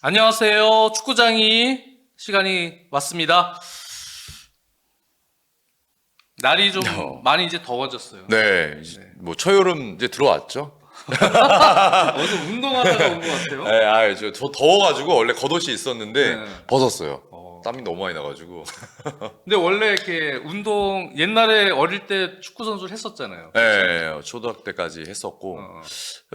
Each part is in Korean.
안녕하세요. 축구장이 시간이 왔습니다. 날이 좀 많이 이제 더워졌어요. 네, 뭐 초여름 이제 들어왔죠. 어제 운동하다가 온 것 같아요. 네, 저 더워가지고 원래 겉옷이 있었는데 네. 벗었어요. 땀이 너무 많이 나가지고. 근데 원래 이렇게 운동 옛날에 어릴 때 축구 선수를 했었잖아요. 네, 초등학교 때까지 했었고.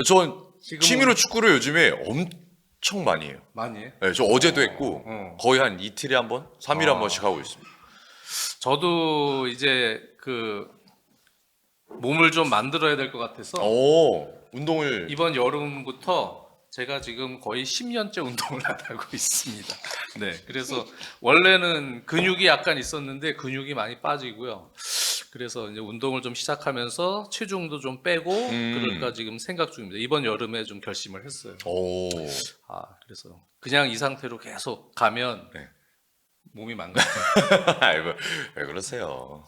전 지금은- 취미로 축구를 요즘에 엄청 많이 해요. 많이 해. 네, 저 어제도 했고 거의 한 이틀에 한 번, 3일에 한 번씩 하고 있습니다. 저도 이제 그 몸을 좀 만들어야 될 것 같아서 오, 운동을 이번 여름부터 제가 지금 거의 10년째 운동을 안 하고 있습니다. 네, 그래서 원래는 근육이 약간 있었는데 근육이 많이 빠지고요. 그래서 이제 운동을 좀 시작하면서 체중도 좀 빼고 그럴까 지금 생각 중입니다. 이번 여름에 좀 결심을 했어요. 오, 그래서 그냥 이 상태로 계속 가면 네. 몸이 망가져요. 아이고, 왜 그러세요?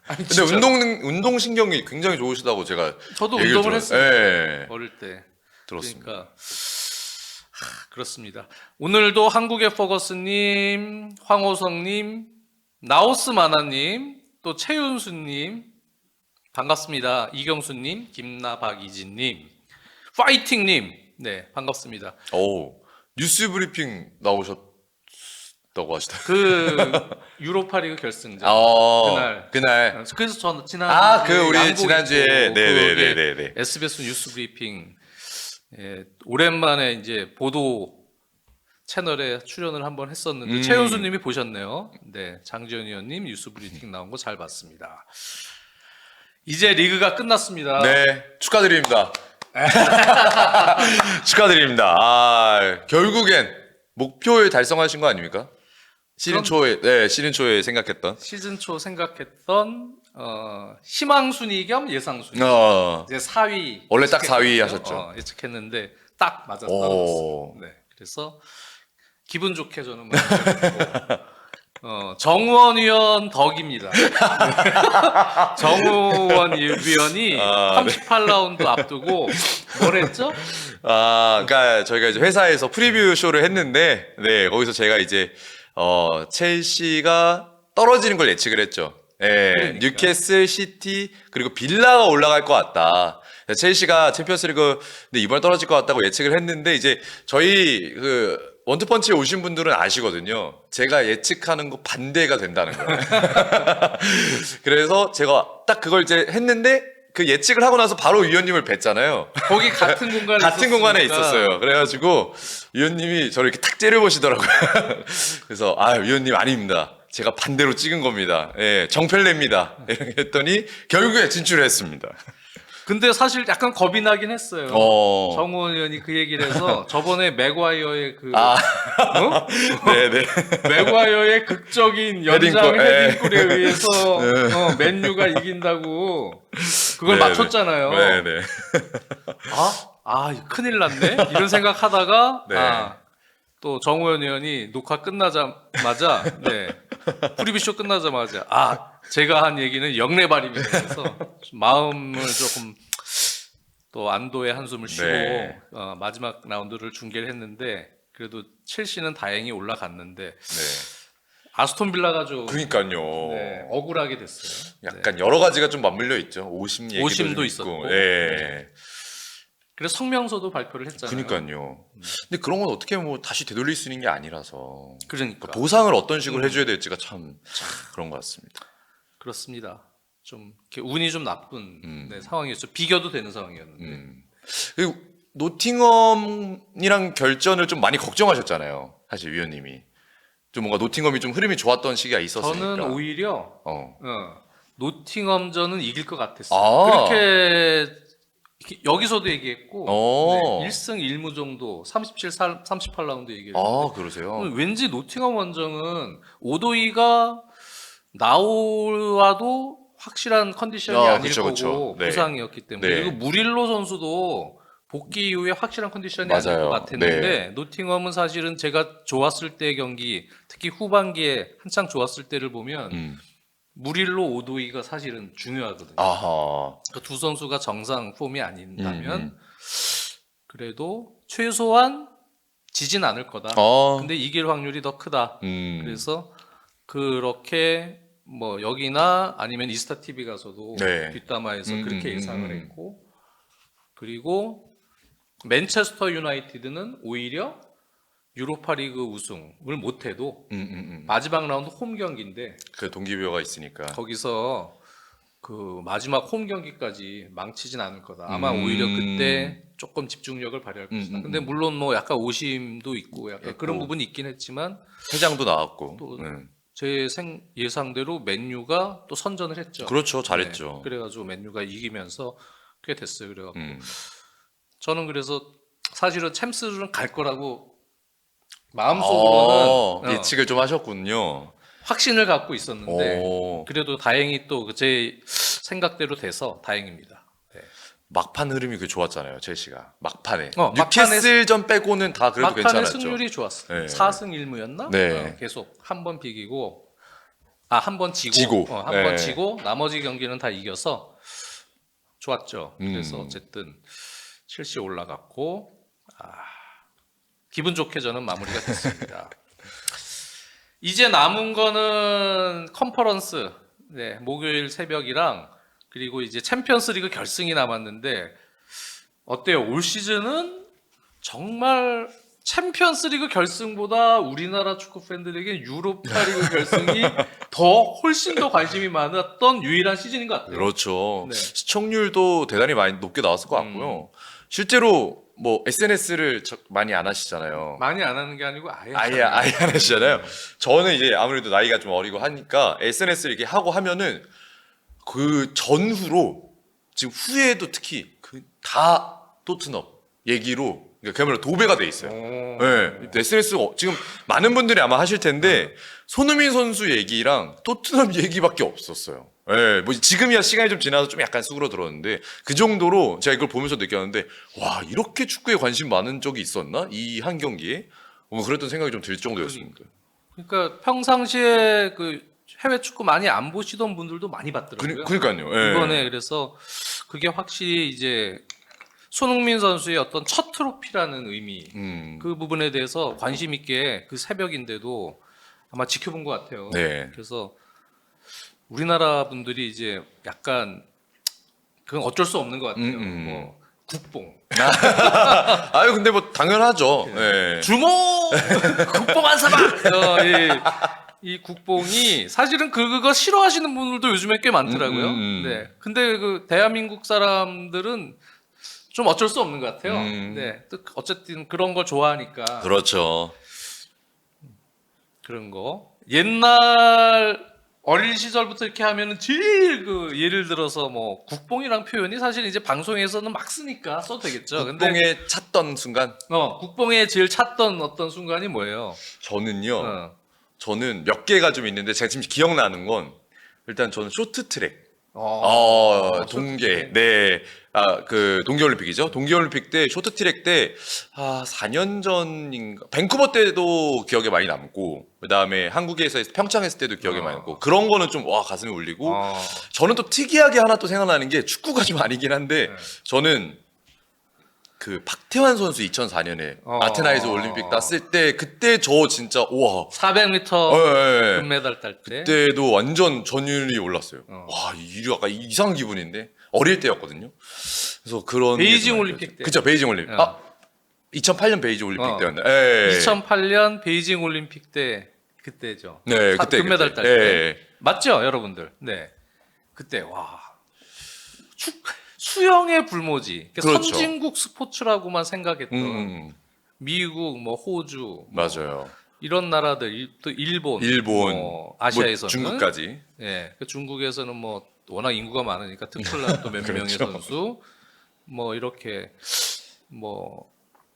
근데 진짜로. 운동 신경이 굉장히 좋으시다고 제가 저도 얘기를 운동을 들어요. 했어요. 네, 어릴 때. 들었습니다. 그러니까 그렇습니다. 오늘도 한국의 퍼거스님, 황호성님, 나오스 마나님, 또 최윤수님 반갑습니다. 이경수님, 김나박이진님, 파이팅님, 네 반갑습니다. 오, 뉴스 브리핑 나오셨다고 하시다. 그 유로파리그 결승전 그날. 그래서 저는 지난 우리 지난주에 네네네네. SBS 뉴스 브리핑 오랜만에 이제 보도 채널에 출연을 한번 했었는데 최윤수님이 보셨네요. 네, 장지현 의원님 뉴스 브리핑 나온 거 잘 봤습니다. 이제 리그가 끝났습니다. 네, 축하드립니다. 축하드립니다. 결국엔 목표를 달성하신 거 아닙니까? 시즌 초에 생각했던. 시즌 초 생각했던 희망 순위 겸 예상 순위. 이제 4위. 원래 딱 4위 하셨죠. 예측했는데 딱 맞아 오. 떨어졌어요. 네, 그래서 기분 좋게 저는 만들었고 정우원 위원 덕입니다. 정우원 위원이 38라운드 앞두고 뭘 했죠? 그러니까 저희가 이제 회사에서 프리뷰 쇼를 했는데, 네, 거기서 제가 이제 첼시가 떨어지는 걸 예측을 했죠. 예, 그러니까. 뉴캐슬, 시티 그리고 빌라가 올라갈 것 같다. 첼시가 챔피언스리그 근데 이번에 떨어질 것 같다고 예측을 했는데 이제 저희 그 원투펀치에 오신 분들은 아시거든요. 제가 예측하는 거 반대가 된다는 거예요. 그래서 제가 딱 그걸 이제 했는데 그 예측을 하고 나서 바로 위원님을 뵀잖아요. 거기 같은 공간에 같은 공간에 있었으니까. 있었어요. 그래가지고 위원님이 저를 이렇게 탁 째려보시더라고요. 그래서 위원님 아닙니다. 제가 반대로 찍은 겁니다. 예, 정펠레입니다. 이렇게 했더니 결국에 진출을 했습니다. 근데 사실 약간 겁이 나긴 했어요. 정우원 의원이 그 얘기를 해서 저번에 맥과이어의 네네. 맥과이어의 극적인 연장 헤딩골, 예. 헤딩골에 의해서 맨유가 이긴다고 그걸 네네. 맞췄잖아요. 네네. 큰일 났네 이런 생각하다가 네. 또 정우원 의원이 녹화 끝나자마자 프리뷰쇼 끝나자마자 제가 한 얘기는 영내발입니다. 그래서 마음을 조금 또 안도의 한숨을 쉬고 네. 마지막 라운드를 중계를 했는데 그래도 첼시는 다행히 올라갔는데 네. 아스톤 빌라가 좀 그러니까요. 억울하게 됐어요. 약간 여러 가지가 좀 맞물려 있죠. 오심 얘기도 오심도 좀 있었고. 예. 그래서 성명서도 발표를 했잖아요. 그러니까요. 근데 그런 건 어떻게 뭐 다시 되돌릴 수 있는 게 아니라서. 그러니까 보상을 어떤 식으로 해줘야 될지가 참 그런 것 같습니다. 그렇습니다. 좀 이렇게 운이 좀 나쁜 상황이었죠. 비교도 되는 상황이었는데. 그리고 노팅엄이랑 결전을 좀 많이 걱정하셨잖아요. 사실 위원님이. 좀 뭔가 노팅엄이 좀 흐름이 좋았던 시기가 있었으니까. 저는 오히려 노팅엄전은 이길 것 같았어요. 그렇게 여기서도 얘기했고 1승 1무 정도 38라운드 얘기했는데 그러세요? 왠지 노팅엄 원정은 오도이가 나와도 확실한 컨디션이 아닐 거고 그쵸. 네. 부상이었기 때문에 네. 그리고 무릴로 선수도 복귀 이후에 확실한 컨디션이 맞아요. 아닐 것 같았는데 네. 노팅엄은 사실은 제가 좋았을 때 경기 특히 후반기에 한창 좋았을 때를 보면 무릴로 오도이가 사실은 중요하거든요. 그러니까 두 선수가 정상 폼이 아닌다면 그래도 최소한 지진 않을 거다. 어. 근데 이길 확률이 더 크다. 음. 그래서 그렇게 뭐 여기나 아니면 이스타 TV 가서도 네. 뒷담화에서 그렇게 예상을 음. 했고, 그리고 맨체스터 유나이티드는 오히려 유로파리그 우승을 못해도 마지막 라운드 홈 경기인데 그 동기부여가 있으니까. 거기서 그 마지막 홈 경기까지 망치진 않을 거다. 아마 오히려 그때 조금 집중력을 발휘할 것이다. 근데 물론 뭐 약간 오심도 있고 약간 그런 부분이 있긴 했지만 회장도 나왔고. 또 네. 제 예상대로 맨유가 또 선전을 했죠. 그렇죠. 잘했죠. 네, 그래가지고 맨유가 이기면서 꽤 됐어요. 그래갖고 음. 저는 그래서 사실은 챔스는 갈 거라고 마음속으로는 예측을 좀 하셨군요. 확신을 갖고 있었는데 오. 그래도 다행히 또 제 생각대로 돼서 다행입니다. 네. 막판 흐름이 그 좋았잖아요. 첼시가 막판에. 막판에 뉴캐슬전 빼고는 다 그래도 막판에 괜찮았죠. 승률이 좋았어요. 네. 4승 1무였나? 네. 계속 한 번 비기고 한 번 지고, 지고. 한 번 네. 지고 나머지 경기는 다 이겨서 좋았죠. 그래서 어쨌든 첼시 올라갔고 기분 좋게 저는 마무리가 됐습니다. 이제 남은 거는 컨퍼런스, 네, 목요일 새벽이랑 그리고 이제 챔피언스리그 결승이 남았는데 어때요? 올 시즌은 정말 챔피언스리그 결승보다 우리나라 축구 팬들에게 유로파리그 결승이 훨씬 더 관심이 많았던 유일한 시즌인 것 같아요. 그렇죠. 네. 시청률도 대단히 많이 높게 나왔을 것 같고요. 실제로 뭐 SNS를 많이 안 하시잖아요. 많이 안 하는 게 아니고 아예 안 하시잖아요. 저는 이제 아무래도 나이가 좀 어리고 하니까 SNS를 이렇게 하고 하면은 그 전후로 지금 후에도 특히 그 다 토트넘 얘기로 그러니까 그야말로 도배가 돼 있어요. 네, SNS 지금 많은 분들이 아마 하실 텐데 손흥민 선수 얘기랑 토트넘 얘기밖에 없었어요. 네, 뭐 지금이야 시간이 좀 지나서 좀 약간 수그러들었는데 그 정도로 제가 이걸 보면서 느꼈는데 와 이렇게 축구에 관심 많은 적이 있었나 이 한 경기에 그랬던 생각이 좀 들 정도였습니다. 그러니까 평상시에 그 해외 축구 많이 안 보시던 분들도 많이 봤더라고요. 그러니까요. 예. 이번에 그래서 그게 확실히 이제 손흥민 선수의 어떤 첫 트로피라는 의미 그 부분에 대해서 관심 있게 그 새벽인데도 아마 지켜본 것 같아요. 네. 그래서 우리나라 분들이 이제 약간 그건 어쩔 수 없는 것 같아요. 뭐 국뽕, 아유 근데 뭐 당연하죠. 예. 주모, 국뽕 한 사발. 이 국뽕이 사실은 그거 싫어하시는 분들도 요즘에 꽤 많더라고요. 네. 근데 그 대한민국 사람들은 좀 어쩔 수 없는 것 같아요. 네. 또 어쨌든 그런 걸 좋아하니까 그렇죠. 그런 거. 옛날 어린 시절부터 이렇게 하면은 제일 그 예를 들어서 뭐 국뽕이란 표현이 사실 이제 방송에서는 막 쓰니까 써도 되겠죠. 근데 국뽕에 찼던 순간 국뽕에 제일 찼던 어떤 순간이 뭐예요? 저는요. 저는 몇 개가 좀 있는데 제가 지금 기억나는 건 일단 저는 쇼트트랙. 동계. 네. 그 동계올림픽이죠. 동계올림픽 때 쇼트트랙 때 4년 전인가 밴쿠버 때도 기억에 많이 남고 그다음에 한국에서 평창 했을 때도 기억에 많이 남고 그런 거는 좀 가슴이 울리고 저는 또 특이하게 하나 또 생각나는 게 축구가 좀 아니긴 한데 저는 그 박태환 선수 2004년에 아테나에서 올림픽 땄을 때 그때 저 진짜 우와 400m 금메달 딸 때 그때도 완전 전율이 올랐어요. 와 약간 이상한 기분인데 어릴 때였거든요. 그래서 그런 베이징 올림픽 때 그죠 베이징 올림픽 2008년 베이징 올림픽 때였나? 예. 2008년 베이징 올림픽 때 그때죠. 네 그때 금메달 딸 때 맞죠 여러분들? 네 그때 와 수영의 불모지. 그러니까 그렇죠. 선진국 스포츠라고만 생각했던 미국, 뭐 호주, 맞아요. 이런 나라들, 또 일본, 뭐 아시아에서는 중국까지. 예, 그 중국에서는 뭐 워낙 인구가 많으니까 특출난 또 몇 그렇죠. 명의 선수, 뭐 이렇게 뭐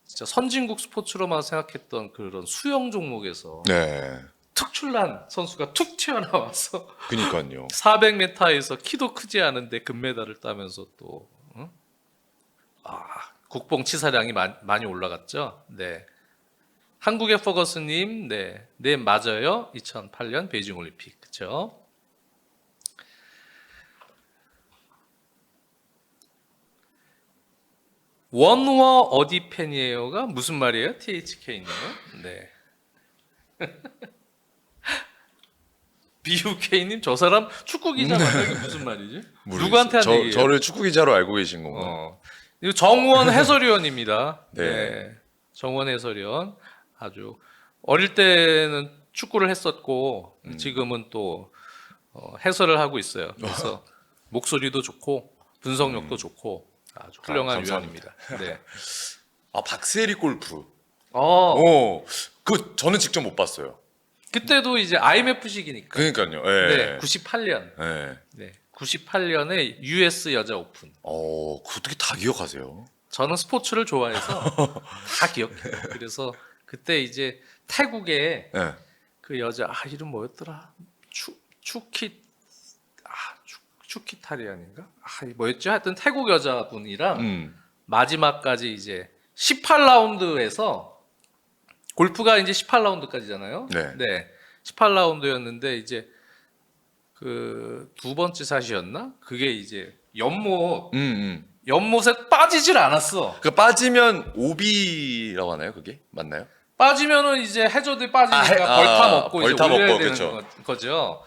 진짜 선진국 스포츠로만 생각했던 그런 수영 종목에서 네. 특출난 선수가 툭 튀어나와서 그니까요. 400m에서 키도 크지 않은데 금메달을 따면서 또 국뽕 치사량이 많이 올라갔죠. 네, 한국의 퍼거스님, 네 맞아요. 2008년 베이징 올림픽 그렇죠. 원워 어디 팬이에요가 무슨 말이에요? THK님은? 네. BUK님 저 사람 축구 기자 맞는 게 무슨 말이지? 누구한테 한 얘기예요? 저를 축구 기자로 알고 계신 건가요? 이거 정우원 해설위원입니다. 네. 네. 정우원 해설위원 아주 어릴 때는 축구를 했었고 지금은 또 해설을 하고 있어요. 그래서 목소리도 좋고 분석력도 좋고 아주 훌륭한 감사합니다. 위원입니다. 네. 아, 박세리 골프. 어, 그 저는 직접 못 봤어요. 그때도 이제 IMF 시기니까. 그러니까요. 예. 네, 98년. 예. 네, 98년에 US 여자 오픈. 그거 어떻게 다 기억하세요? 저는 스포츠를 좋아해서 다 기억해요. 그래서 그때 이제 태국에 예. 그 여자 이름 뭐였더라? 추키타리안인가? 뭐였죠? 하여튼 태국 여자분이랑 마지막까지 이제 18라운드에서 골프가 이제 18라운드까지잖아요. 네. 18라운드였는데 이제 그 두 번째 샷이었나? 그게 이제 연못에 빠지질 않았어. 그 빠지면 오비라고 하나요? 그게 맞나요? 빠지면은 이제 해저드에 빠지니까 벌타 먹고 이제 벌타 올려야 먹고, 되는 그쵸. 거죠.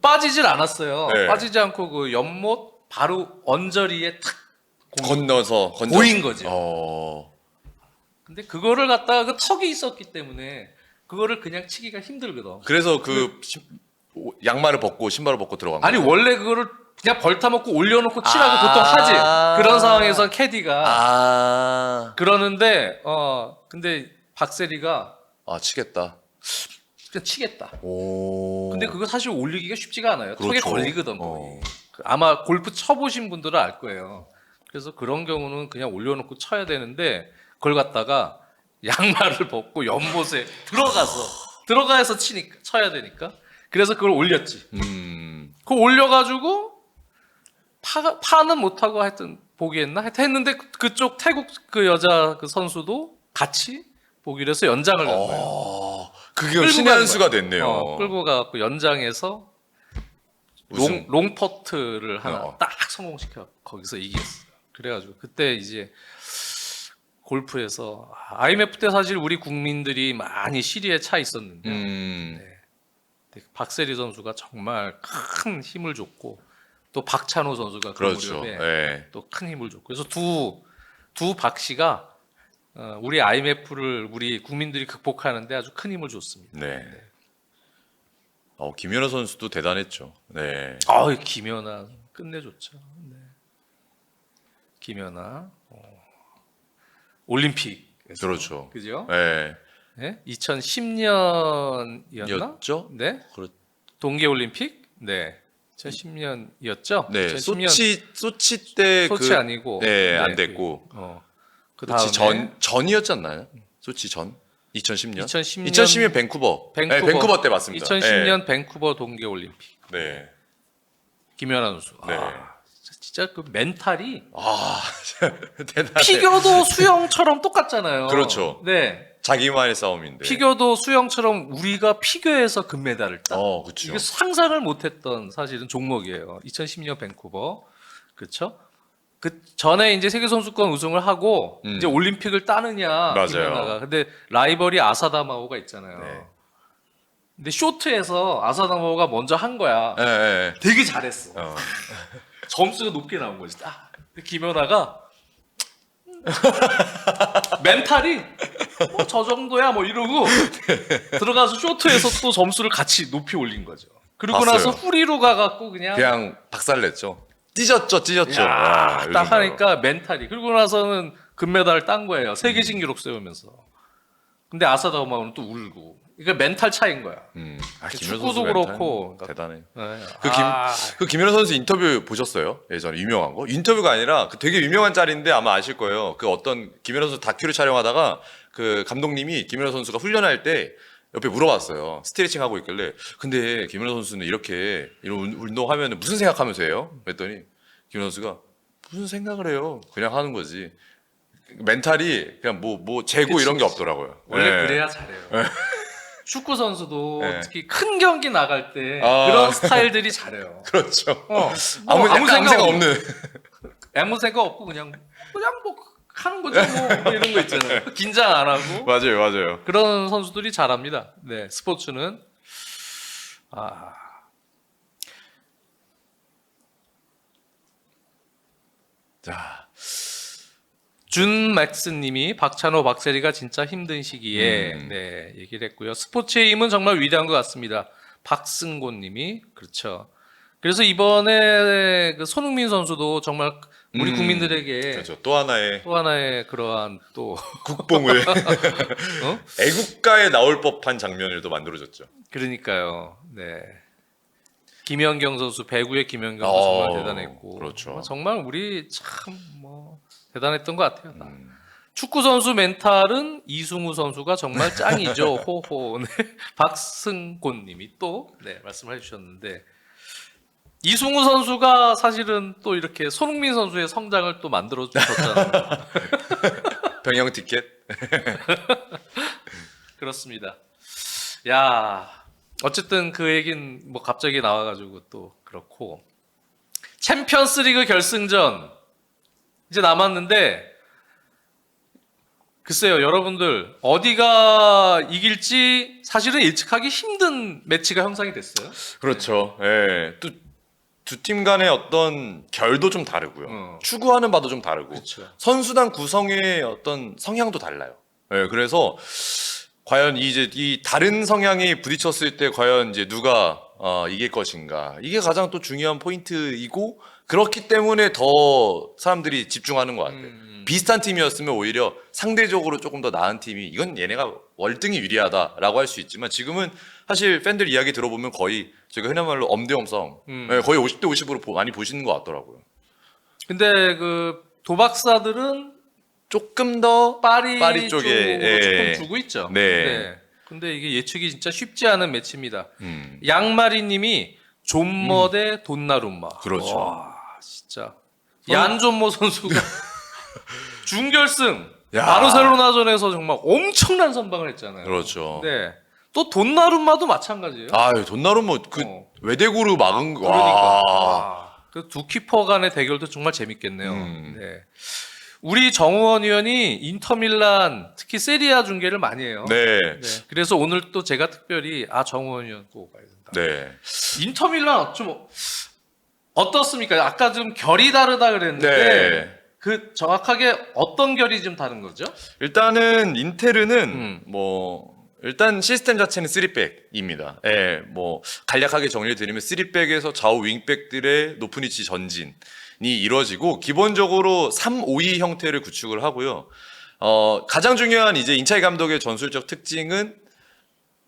빠지질 않았어요. 네. 빠지지 않고 그 연못 바로 언저리에 탁 건너서 보인 거죠. 근데 그거를 갖다가 그 턱이 있었기 때문에 그거를 그냥 치기가 힘들거든. 그래서 양말을 벗고 신발을 벗고 들어간 아니 거예요? 원래 그거를 그냥 벌타 먹고 올려놓고 치라고 보통 하지. 그런 상황에서 캐디가 그러는데 근데 박세리가 치겠다. 그냥 치겠다. 오. 근데 그거 사실 올리기가 쉽지가 않아요. 턱에 그렇죠. 걸리거든 거의. 아마 골프 쳐보신 분들은 알 거예요. 그래서 그런 경우는 그냥 올려놓고 쳐야 되는데 그걸 갖다가 양말을 벗고 연못에 들어가서 쳐야 되니까 그래서 그걸 올렸지. 그걸 올려가지고 파는 못하고 하여튼 보기했나? 하여튼 했는데 그쪽 태국 그 여자 그 선수도 같이 보기로 해서 연장을 간 거예요. 그게 신의 한 수가 됐네요. 끌고 가갖고 연장해서 우승. 롱퍼트를 하나 딱 성공시켜 거기서 이겼어요. 그래가지고 그때 이제 골프에서 IMF 때 사실 우리 국민들이 많이 시리에 차 있었는데 박세리 선수가 정말 큰 힘을 줬고 또 박찬호 선수가 그 그렇죠. 무렵에 또 큰 힘을 줬고 그래서 두 박씨가 우리 IMF를 우리 국민들이 극복하는데 아주 큰 힘을 줬습니다. 네. 김연아 선수도 대단했죠. 네. 김연아 끝내줬죠. 네. 김연아 올림픽 그렇죠. 그죠? 네. 네? 2010년이었나? 였죠? 네. 그렇. 동계 올림픽? 네. 2010년이었죠? 네. 2010년 소치 때 소치 아니고 안 됐고. 그 소치 다음에 전이었지 않나요? 소치 전? 2010년? 2010년 2010년 밴쿠버. 네, 밴쿠버 때 맞습니다. 2010년 밴쿠버 동계 올림픽. 네. 김연아 선수. 네. 진짜 그 멘탈이 대단해. 피겨도 수영처럼 똑같잖아요. 그렇죠. 네. 자기만의 싸움인데. 피겨도 수영처럼 우리가 피겨에서 금메달을 따. 그렇죠. 이게 상상을 못했던 사실은 종목이에요. 2010년 밴쿠버. 그렇죠? 그 전에 이제 세계 선수권 우승을 하고 이제 올림픽을 따느냐 맞아요. 김연아가. 근데 라이벌이 아사다마오가 있잖아요. 네. 근데 쇼트에서 아사다마오가 먼저 한 거야. 네. 되게 잘했어. 점수가 높게 나온 거지. 근데 김연아가 멘탈이 저 정도야 뭐 이러고 들어가서 쇼트에서 또 점수를 같이 높이 올린 거죠. 그리고 봤어요. 나서 후리로 가갖고 그냥 박살냈죠. 찢었죠. 딱 하니까 멘탈이. 그리고 나서는 금메달을 딴 거예요. 세계 신기록 세우면서. 근데 아사다마오는 또 울고. 그러니까 멘탈 차이인 거야. 축구도 그렇고. 대단해. 네. 그 김연아 선수 인터뷰 보셨어요? 예전에 유명한 거? 인터뷰가 아니라 그 되게 유명한 짤인데 아마 아실 거예요. 그 어떤 김연아 선수 다큐를 촬영하다가 그 감독님이 김연아 선수가 훈련할 때 옆에 물어봤어요. 스트레칭 하고 있길래. 근데 김연아 선수는 이런 운동하면 무슨 생각하면서 해요? 그랬더니 김연아 선수가 무슨 생각을 해요? 그냥 하는 거지. 멘탈이 그냥 뭐 재고 이런 게 없더라고요. 원래 네. 그래야 잘해요. 축구 선수도 네. 특히 큰 경기 나갈 때 그런 스타일들이 잘해요. 그렇죠. 뭐 아무 생각 없는. 아무 생각 없고 그냥 뭐 하는 거죠. 뭐 이런 거 있잖아요. 긴장 안 하고 맞아요, 맞아요. 그런 선수들이 잘합니다. 네, 스포츠는 자, 준맥스님이 박찬호, 박세리가 진짜 힘든 시기에 네 얘기를 했고요. 스포츠의 힘은 정말 위대한 것 같습니다. 박승곤님이 그렇죠. 그래서 이번에 그 손흥민 선수도 정말 우리 국민들에게 그렇죠. 또 하나의 또 하나의 그러한 또 국뽕을 어? 애국가에 나올 법한 장면을 또 만들어줬죠. 그러니까요. 네. 김연경 선수 배구의 김연경 선수 정말 어, 대단했고 그렇죠. 정말 우리 참 뭐 대단했던 것 같아요. 다. 축구 선수 멘탈은 이승우 선수가 정말 짱이죠. 호호. 네. 박승곤님이 또 네, 말씀해 주셨는데 이승우 선수가 사실은 또 이렇게 손흥민 선수의 성장을 또 만들어 주셨잖아요. 병영 티켓. 그렇습니다. 야, 어쨌든 그 얘긴 뭐 갑자기 나와가지고 또 그렇고 챔피언스리그 결승전 이제 남았는데 글쎄요, 여러분들 어디가 이길지 사실은 예측하기 힘든 매치가 형성이 됐어요. 그렇죠. 예. 또 두 팀 간의 어떤 결도 좀 다르고요. 추구하는 바도 좀 다르고. 그렇죠. 선수단 구성의 어떤 성향도 달라요. 예. 그래서 과연 이제 이 다른 성향이 부딪혔을 때 과연 이제 누가 이길 것인가. 이게 가장 또 중요한 포인트이고 그렇기 때문에 더 사람들이 집중하는 것 같아요. 비슷한 팀이었으면 오히려 상대적으로 조금 더 나은 팀이 이건 얘네가 월등히 유리하다라고 할 수 있지만 지금은 사실 팬들 이야기 들어보면 거의 저희가 흔한 말로 엄대엄성 네, 거의 50대 50으로 많이 보시는 것 같더라고요. 근데 그 도박사들은 조금 더 파리 쪽에, 쪽으로 예. 조금 주고 있죠. 네. 근데 이게 예측이 진짜 쉽지 않은 매치입니다. 음. 양마리님이 존머 대 돈나룸마. 그렇죠. 와, 진짜 얀 존머 선수가 준결승 야. 바르셀로나전에서 정말 엄청난 선방을 했잖아요. 그렇죠. 네. 또 돈나룸마도 마찬가지예요. 아유 돈나룸 뭐그 외대구로 막은 거. 그러니까 와. 그 두 키퍼 간의 대결도 정말 재밌겠네요. 네. 우리 정우원 의원이 인터밀란 특히 세리아 중계를 많이 해요. 네. 네. 그래서 오늘 또 제가 특별히 정우원 의원 꼭 봐야 된다. 네. 인터밀란 좀 어떻습니까? 아까 좀 결이 다르다 그랬는데 네. 그 정확하게 어떤 결이 좀 다른 거죠? 일단은 인테르는 뭐 일단 시스템 자체는 3백입니다. 예, 뭐 간략하게 정리를 드리면 3백에서 좌우 윙백들의 높은 위치 전진이 이루어지고 기본적으로 3-5-2 형태를 구축을 하고요. 가장 중요한 이제 인차이 감독의 전술적 특징은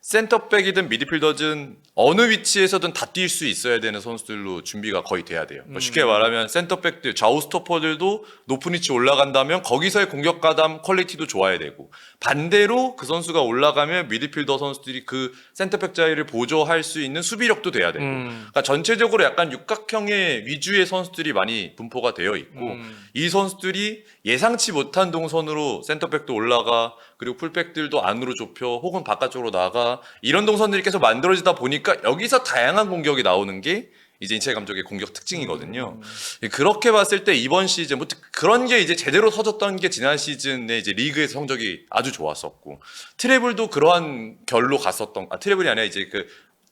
센터백이든 미드필더든 어느 위치에서든 다 뛸 수 있어야 되는 선수들로 준비가 거의 돼야 돼요. 쉽게 말하면 센터백들, 좌우 스토퍼들도 높은 위치 올라간다면 거기서의 공격 가담 퀄리티도 좋아야 되고 반대로 그 선수가 올라가면 미드필더 선수들이 그 센터백 자리를 보조할 수 있는 수비력도 돼야 되고 그러니까 전체적으로 약간 육각형의 위주의 선수들이 많이 분포가 되어 있고 이 선수들이 예상치 못한 동선으로 센터백도 올라가 그리고 풀백들도 안으로 좁혀 혹은 바깥쪽으로 나가 이런 동선들이 계속 만들어지다 보니까 여기서 다양한 공격이 나오는 게 이제 인차이 감독의 공격 특징이거든요. 그렇게 봤을 때 이번 시즌 뭐 그런 게 이제 제대로 터졌던 게 지난 시즌에 이제 리그에서 성적이 아주 좋았었고 트래블도 그러한 결로 갔었던 트래블이 아니라 이제 그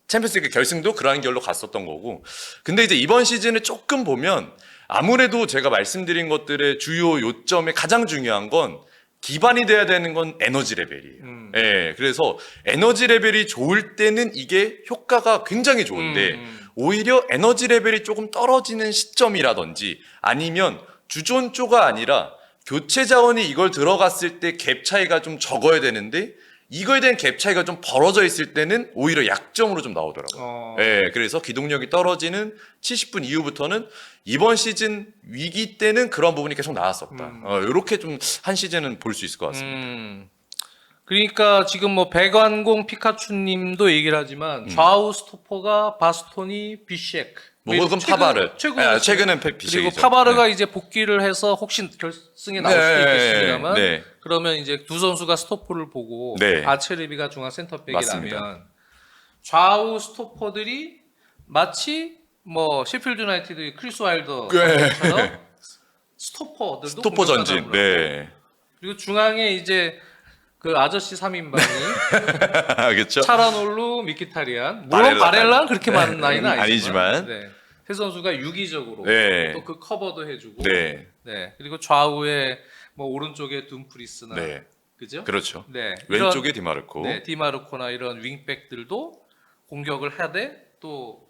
챔피언스리그 결승도 그러한 결로 갔었던 거고 근데 이제 이번 시즌을 조금 보면 아무래도 제가 말씀드린 것들의 주요 요점에 가장 중요한 건 기반이 돼야 되는 건 에너지 레벨이에요. 예, 그래서 에너지 레벨이 좋을 때는 이게 효과가 굉장히 좋은데 오히려 에너지 레벨이 조금 떨어지는 시점이라든지 아니면 주존조가 아니라 교체 자원이 이걸 들어갔을 때 갭 차이가 좀 적어야 되는데 이거에 대한 갭 차이가 좀 벌어져 있을 때는 오히려 약점으로 좀 나오더라고요. 예, 그래서 기동력이 떨어지는 70분 이후부터는 이번 시즌 위기 때는 그런 부분이 계속 나왔었다. 이렇게 좀 한 시즌은 볼 수 있을 것 같습니다. 그러니까 지금 뭐 백완공 피카츄님도 얘기를 하지만 좌우 스토퍼가 바스토니, 비셰크. 뭐 혹은 파바르. 최근은 그리고 비셰이죠. 파바르가 이제 복귀를 해서 혹시 결승에 나올 수도 있겠습니다만 네. 그러면 이제 두 선수가 스토퍼를 보고 네. 아체르비가 중앙 센터백이라면 맞습니다. 좌우 스토퍼들이 마치 뭐 셰필드 유나이티드 크리스 와일더처럼 스토퍼들도 스토퍼 공격 전진. 가담을 하고. 네. 그리고 중앙에 이제 그 아저씨 3인방이 그렇죠. 차라놀루, 미키타리안, 물론 바렐라. 바렐라는 그렇게 많은 나이는 아니지만, 아니지만. 네. 세 선수가 유기적으로 네. 또 그 커버도 해주고, 네. 네. 그리고 좌우에 뭐 오른쪽에 둠프리스나, 네. 그죠? 그렇죠. 네. 왼쪽에 디마르코. 네, 디마르코나 이런 윙백들도 공격을 해야 돼. 또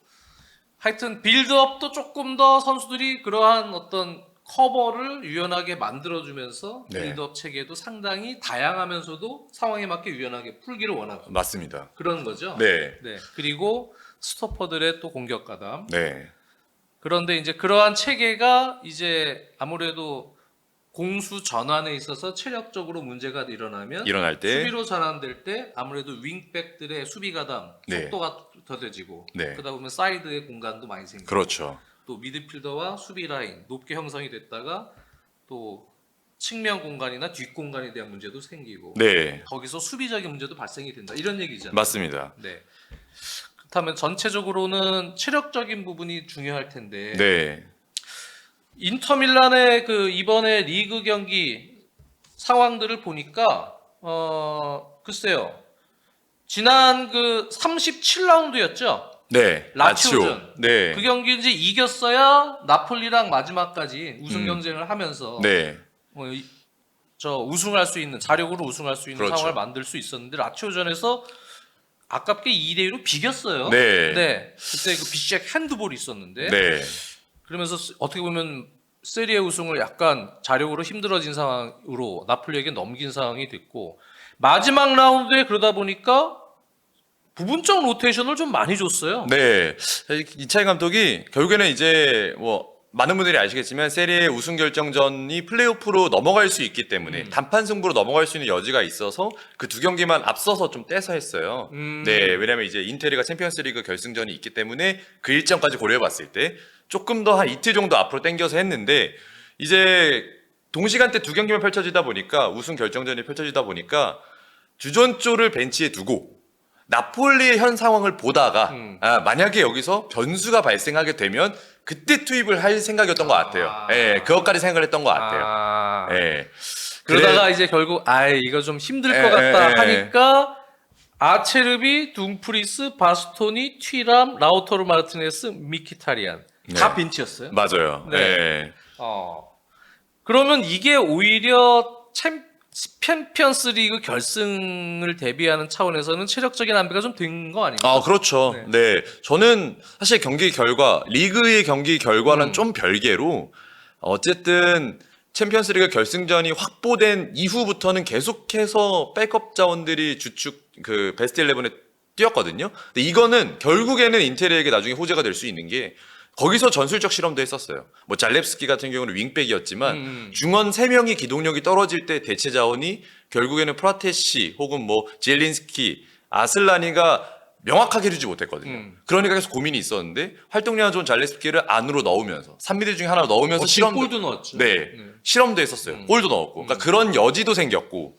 하여튼 빌드업도 조금 더 선수들이 그러한 어떤 커버를 유연하게 만들어주면서 네. 빌드업 체계도 상당히 다양하면서도 상황에 맞게 유연하게 풀기를 원하고 맞습니다. 그런 거죠. 네. 네. 그리고 스토퍼들의 또 공격 가담. 네. 그런데 이제 그러한 체계가 이제 아무래도 공수 전환에 있어서 체력적으로 문제가 일어나면 일어날 때. 수비로 전환될 때 아무래도 윙백들의 수비 가담 네. 속도가 더뎌지고 네. 그러다 보면 사이드의 공간도 많이 생기고 그렇죠. 또 미드필더와 수비 라인 높게 형성이 됐다가 또 측면 공간이나 뒷 공간에 대한 문제도 생기고 네. 거기서 수비적인 문제도 발생이 된다 이런 얘기잖아요. 맞습니다. 네. 그렇다면 전체적으로는 체력적인 부분이 중요할 텐데 네. 인터밀란의 그 이번에 리그 경기 상황들을 보니까 글쎄요. 지난 그 37라운드였죠. 네. 라치오전. 네. 그 경기 이제 이겼어야 나폴리랑 마지막까지 우승 경쟁을 하면서 네. 저 우승할 수 있는 자력으로 우승할 수 있는 그렇죠. 상황을 만들 수 있었는데 라치오전에서 아깝게 2대1로 비겼어요. 네. 네. 그때 그 비시작 핸드볼이 있었는데 네. 그러면서 어떻게 보면 세리에 우승을 약간 자력으로 힘들어진 상황으로 나폴리에게 넘긴 상황이 됐고 마지막 라운드에 그러다 보니까 부분적 로테이션을 좀 많이 줬어요. 네. 이차희 감독이 결국에는 이제 뭐 많은 분들이 아시겠지만 세리에 우승 결정전이 플레이오프로 넘어갈 수 있기 때문에 단판 승부로 넘어갈 수 있는 여지가 있어서 그 두 경기만 앞서서 좀 떼서 했어요. 네, 왜냐면 이제 인테리가 챔피언스리그 결승전이 있기 때문에 그 일정까지 고려해봤을 때 조금 더 한 이틀 정도 앞으로 당겨서 했는데 이제 동시간대 두 경기만 펼쳐지다 보니까 우승 결정전이 펼쳐지다 보니까 주전조를 벤치에 두고 나폴리의 현 상황을 보다가 만약에 여기서 변수가 발생하게 되면 그때 투입을 할 생각이었던 것 같아요. 예, 그것까지 생각을 했던 것 같아요. 예. 그러다가 이제 결국 이거 좀 힘들 것 같다 하니까 아체르비, 둠프리스, 바스토니, 튀람, 라우타로 마르티네스, 미키타리안 다 벤치였어요. 맞아요. 네. 예. 그러면 이게 오히려 챔피언스 리그 결승을 대비하는 차원에서는 체력적인 안배가 좀 된 거 아닙니까? 그렇죠. 네. 저는 사실 경기 결과, 리그의 경기 결과는 좀 별개로 어쨌든 챔피언스리그 결승전이 확보된 이후부터는 계속해서 백업 자원들이 주축 그 베스트 11에 뛰었거든요. 근데 이거는 결국에는 인테리에게 나중에 호재가 될 수 있는 게 거기서 전술적 실험도 했었어요. 뭐 잘렙스키 같은 경우는 윙백이었지만 중원 3명이 기동력이 떨어질 때 대체 자원이 결국에는 프라테시 혹은 뭐 지엘린스키, 아슬라니가 명확하게 해주지 못했거든요. 그러니까 계속 고민이 있었는데 활동량은 좋은 잘렙스키를 안으로 넣으면서 3미드 중에 하나 넣으면서 골도 넣었죠. 네, 실험도 했었어요. 골도 넣었고. 그러니까 그런 여지도 생겼고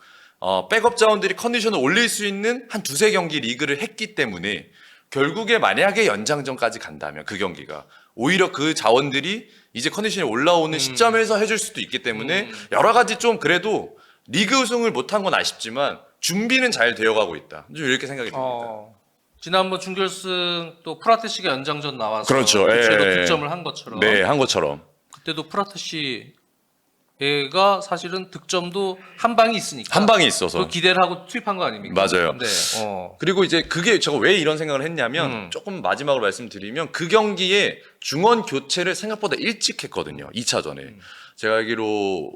백업 자원들이 컨디션을 올릴 수 있는 한 두세 경기 리그를 했기 때문에 결국에 만약에 연장전까지 간다면 그 경기가 오히려 그 자원들이 이제 컨디션이 올라오는 시점에서 해줄 수도 있기 때문에 여러 가지 좀 그래도 리그 우승을 못한 건 아쉽지만 준비는 잘 되어가고 있다. 좀 이렇게 생각이 듭니다. 지난번 준결승 또 프라테시가 연장전 나와서 그렇죠. 그대로 예. 득점을 한 것처럼 네, 한 것처럼. 그때도 프라테시가 사실은 득점도 한 방이 있으니까 한 방이 있어서. 그 기대를 하고 투입한 거 아닙니까? 맞아요. 네. 그리고 이제 그게 제가 왜 이런 생각을 했냐면 조금 마지막으로 말씀드리면 그 경기에 중원 교체를 생각보다 일찍 했거든요. 2차전에. 제가 알기로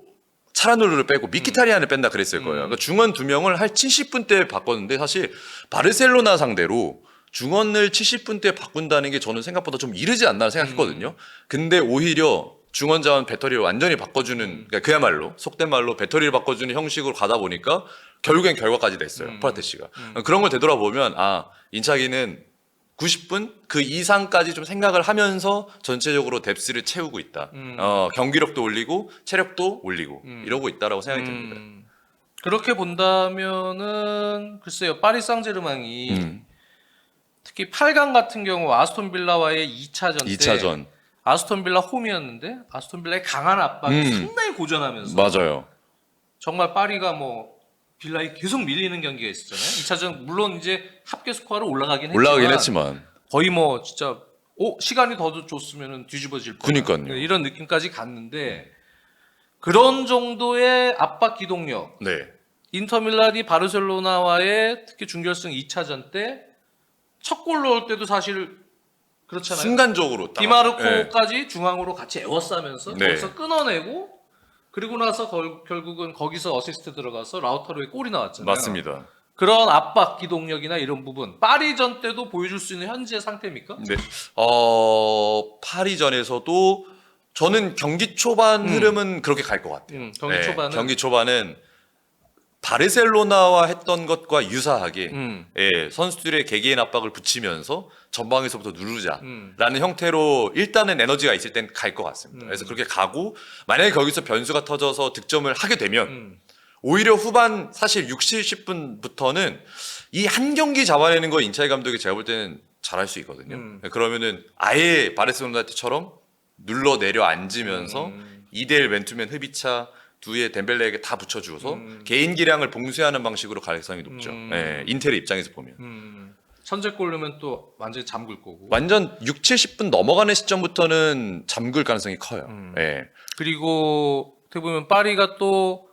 차라놀루를 빼고 미키타리안을 뺀다 그랬을 거예요. 그러니까 중원 2명을 할 70분 때 바꿨는데 사실 바르셀로나 상대로 중원을 70분 때 바꾼다는 게 저는 생각보다 좀 이르지 않나 생각했거든요. 근데 오히려 중원 자원 배터리를 완전히 바꿔주는 그러니까 그야말로 속된 말로 배터리를 바꿔주는 형식으로 가다 보니까 결국엔 결과까지 냈어요. 프라테시가. 그런 걸 되돌아보면 인차기는 90분 그 이상까지 좀 생각을 하면서 전체적으로 뎁스를 채우고 있다. 경기력도 올리고 체력도 올리고 이러고 있다라고 생각이 듭니다. 그렇게 본다면은 글쎄요 파리 상제르맹이 특히 8강 같은 경우 아스톤 빌라와의 2차전 때 2차전 아스톤 빌라 홈이었는데 아스톤 빌라의 강한 압박이 상당히 고전하면서 맞아요. 정말 파리가 뭐 빌라에 계속 밀리는 경기가 있었잖아요. 2차전 물론 이제 합계 스코어로 올라가긴 했지만. 거의 뭐 진짜 시간이 더 줬으면 뒤집어질 뻔한 그니까요. 이런 느낌까지 갔는데 그런 정도의 압박 기동력 네. 인터밀란이 바르셀로나와의 특히 준결승 2차전 때 첫 골 넣을 때도 사실 그렇잖아요. 순간적으로 딱. 네. 디마르코까지 중앙으로 같이 에워싸면서 네. 거기서 끊어내고 그리고 나서 결국은 거기서 어시스트 들어가서 라우타로의 골이 나왔잖아요. 맞습니다. 그런 압박 기동력이나 이런 부분 파리전 때도 보여줄 수 있는 현재 상태입니까? 네. 파리전에서도 저는 경기 초반 흐름은 그렇게 갈 것 같아요. 경기 네, 초반은 경기 초반은 바르셀로나와 했던 것과 유사하게 예, 선수들의 개개인 압박을 붙이면서 전방에서부터 누르자라는 형태로 일단은 에너지가 있을 땐 갈 것 같습니다. 그래서 그렇게 가고 만약에 거기서 변수가 터져서 득점을 하게 되면 오히려 후반 사실 60, 70분부터는 이 한 경기 잡아내는 거 인차이 감독이 제가 볼 때는 잘할 수 있거든요. 그러면은 아예 바르셀로나 때처럼 눌러 내려 앉으면서 2대1 맨투맨 흡이차 두에 덴벨레에게 다 붙여주어서 개인 기량을 봉쇄하는 방식으로 가능성이 높죠. 예, 인텔의 입장에서 보면. 선제골 넣으면 또 완전히 잠글 거고. 완전 6, 70분 넘어가는 시점부터는 잠글 가능성이 커요. 예. 그리고 어떻게 보면 파리가 또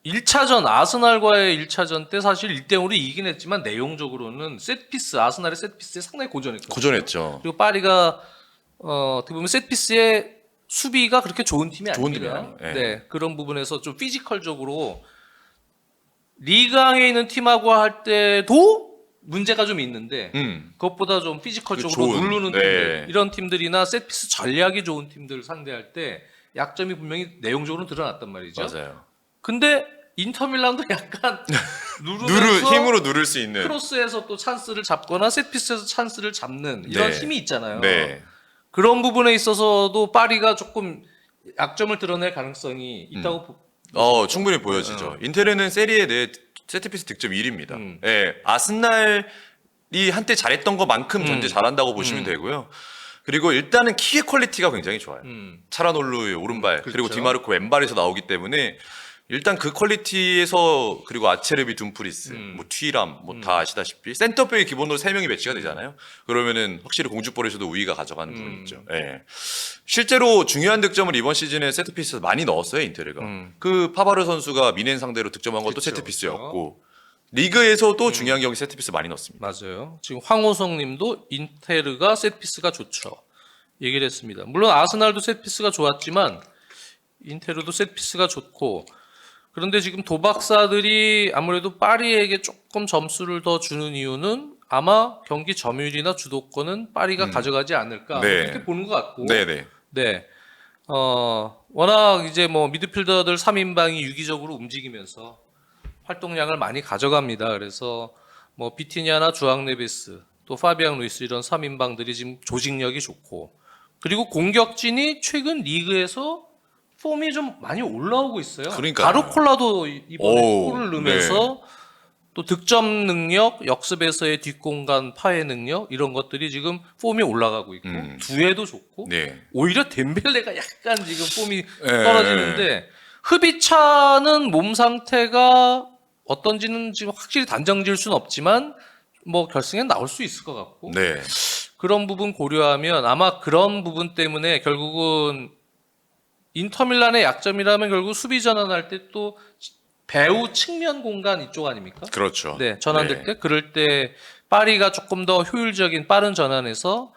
1차전 아스날과의 1차전 때 사실 1대0으로 이긴 했지만 내용적으로는 세트피스 아스날의 세트피스에 상당히 고전했거든요. 고전했죠. 그리고 파리가 어떻게 보면 세트피스의 수비가 그렇게 좋은 팀이 좋은 아닙니다. 팀이 아니에요. 예. 네, 그런 부분에서 좀 피지컬적으로 리강에 있는 팀하고 할 때도 문제가 좀 있는데 그것보다 좀 피지컬적으로 좋은, 누르는 네. 팀들 이런 팀들이나 세트피스 전략이 좋은 팀들을 상대할 때 약점이 분명히 내용적으로 드러났단 말이죠. 맞아요. 근데 인터밀란도 약간 누르면서 힘으로 누를 수 있는. 크로스에서 또 찬스를 잡거나 세트피스에서 찬스를 잡는 이런 네. 힘이 있잖아요. 네. 그런 부분에 있어서도 파리가 조금 약점을 드러낼 가능성이 있다고 충분히 보여지죠. 인테르는 세리에 내 세트피스 득점 1위입니다. 음. 예, 아스날이 한때 잘했던 것만큼 전제 잘한다고 보시면 되고요. 그리고 일단은 킥의 퀄리티가 굉장히 좋아요. 차라놀루의 오른발 그리고 그렇죠. 디마르코 왼발에서 나오기 때문에 일단 그 퀄리티에서 그리고 아체르비 둠프리스, 뭐 튀람 뭐 다 아시다시피 센터백이 기본으로 3명이 배치가 되잖아요. 그러면은 확실히 공주볼에서도 우위가 가져가는 부분이 있죠. 예. 실제로 중요한 득점을 이번 시즌에 세트피스에서 많이 넣었어요, 인테르가. 그 파바르 선수가 미넨 상대로 득점한 것도 그쵸, 세트피스였고 리그에서도 중요한 경기 세트피스 많이 넣었습니다. 맞아요. 지금 황호성 님도 인테르가 세트피스가 좋죠. 얘기를 했습니다. 물론 아스날도 세트피스가 좋았지만 인테르도 세트피스가 좋고 그런데 지금 도박사들이 아무래도 파리에게 조금 점수를 더 주는 이유는 아마 경기 점유율이나 주도권은 파리가 가져가지 않을까 네. 그렇게 보는 것 같고 네네. 네. 워낙 이제 뭐 미드필더들 3인방이 유기적으로 움직이면서 활동량을 많이 가져갑니다. 그래서 뭐 비티냐나 주앙 네베스 또 파비앙 루이스 이런 3인방들이 지금 조직력이 좋고 그리고 공격진이 최근 리그에서 폼이 좀 많이 올라오고 있어요. 그러니까요. 바르콜라도 이번에 오, 골을 넣으면서 또 득점 능력, 역습에서의 뒷공간 파괴 능력 이런 것들이 지금 폼이 올라가고 있고 두에도 좋고 네. 오히려 덴벨레가 약간 지금 폼이 떨어지는데 흡이차는 몸 상태가 어떤지는 지금 확실히 단정 지을 수는 없지만 뭐 결승에 나올 수 있을 것 같고 네. 그런 부분 고려하면 아마 그런 부분 때문에 결국은 인터밀란의 약점이라면 결국 수비 전환할 때 또 배우 측면 공간 이쪽 아닙니까? 그렇죠. 네, 전환될 때 그럴 때 파리가 조금 더 효율적인 빠른 전환에서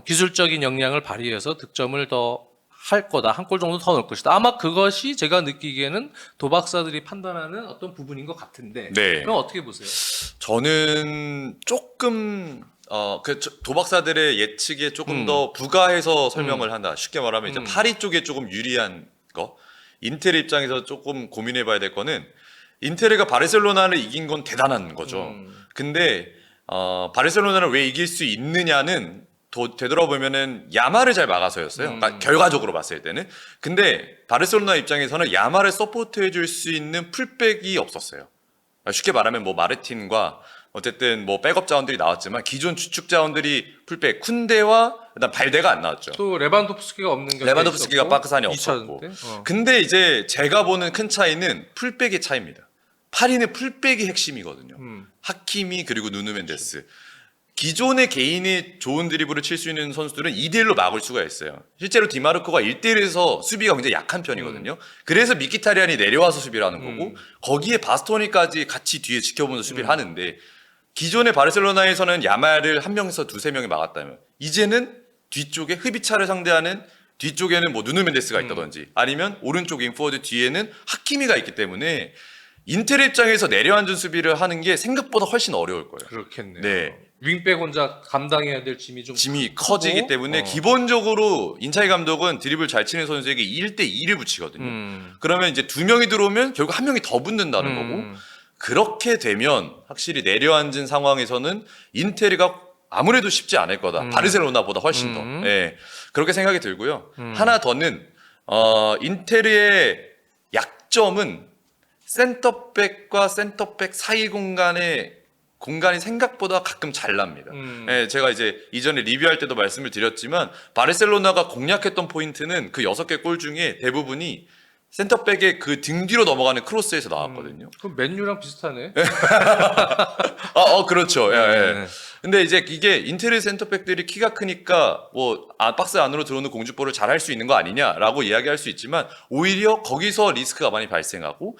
기술적인 역량을 발휘해서 득점을 더 할 거다. 한 골 정도 더 넣을 것이다. 아마 그것이 제가 느끼기에는 도박사들이 판단하는 어떤 부분인 것 같은데. 네. 그럼 어떻게 보세요? 저는 조금 도박사들의 예측에 조금 더 부가해서 설명을 한다. 쉽게 말하면 이제 파리 쪽에 조금 유리한 거. 인텔 입장에서 조금 고민해봐야 될 거는 인텔가 바르셀로나를 이긴 건 대단한 거죠. 근데 바르셀로나를 왜 이길 수 있느냐는 되돌아보면은 야마를 잘 막아서였어요. 그러니까 결과적으로 봤을 때는. 근데 바르셀로나 입장에서는 야마를 서포트해줄 수 있는 풀백이 없었어요. 쉽게 말하면 뭐 마르틴과 어쨌든 뭐 백업 자원들이 나왔지만 기존 주축 자원들이 풀백 쿤데와 그다음 발데가 안 나왔죠. 또 레반도프스키가 없는 경우가 레반도프스키가 있었고, 바크산이 2000 없었고. 때. 근데 이제 제가 보는 큰 차이는 풀백의 차이입니다. 파리는 풀백이 핵심이거든요. 하키미 그리고 누누 멘데스. 기존의 개인이 좋은 드리블을 칠 수 있는 선수들은 2대1로 막을 수가 있어요. 실제로 디마르코가 1대1에서 수비가 굉장히 약한 편이거든요. 그래서 미키타리안이 내려와서 수비를 하는 거고 거기에 바스토니까지 같이 뒤에 지켜보면서 수비를 하는데 기존의 바르셀로나에서는 야말을 한 명에서 두세 명이 막았다면 이제는 뒤쪽에 흐비차를 상대하는 뒤쪽에는 뭐 누누 멘데스가 있다든지 아니면 오른쪽 인포워드 뒤에는 하키미가 있기 때문에 인텔 입장에서 내려앉은 수비를 하는 게 생각보다 훨씬 어려울 거예요. 그렇겠네요. 네. 윙백 혼자 감당해야 될 짐이 좀 짐이 크고, 커지기 때문에 기본적으로 인차이 감독은 드리블 잘 치는 선수에게 1대2를 붙이거든요. 그러면 이제 두 명이 들어오면 결국 한 명이 더 붙는다는 거고 그렇게 되면 확실히 내려앉은 상황에서는 인테리가 아무래도 쉽지 않을 거다. 바르셀로나보다 훨씬 더. 예. 그렇게 생각이 들고요. 하나 더는 인테리의 약점은 센터백과 센터백 사이 공간이 생각보다 가끔 잘 납니다. 예, 제가 이제 이전에 리뷰할 때도 말씀을 드렸지만 바르셀로나가 공략했던 포인트는 그 6개 골 중에 대부분이 센터백의 그 등 뒤로 넘어가는 크로스에서 나왔거든요. 그럼 맨유랑 비슷하네. 그렇죠. 예, 예. 네. 근데 이제 이게 인테리어 센터백들이 키가 크니까 뭐 박스 안으로 들어오는 공중볼을 잘 할 수 있는 거 아니냐라고 이야기할 수 있지만 오히려 거기서 리스크가 많이 발생하고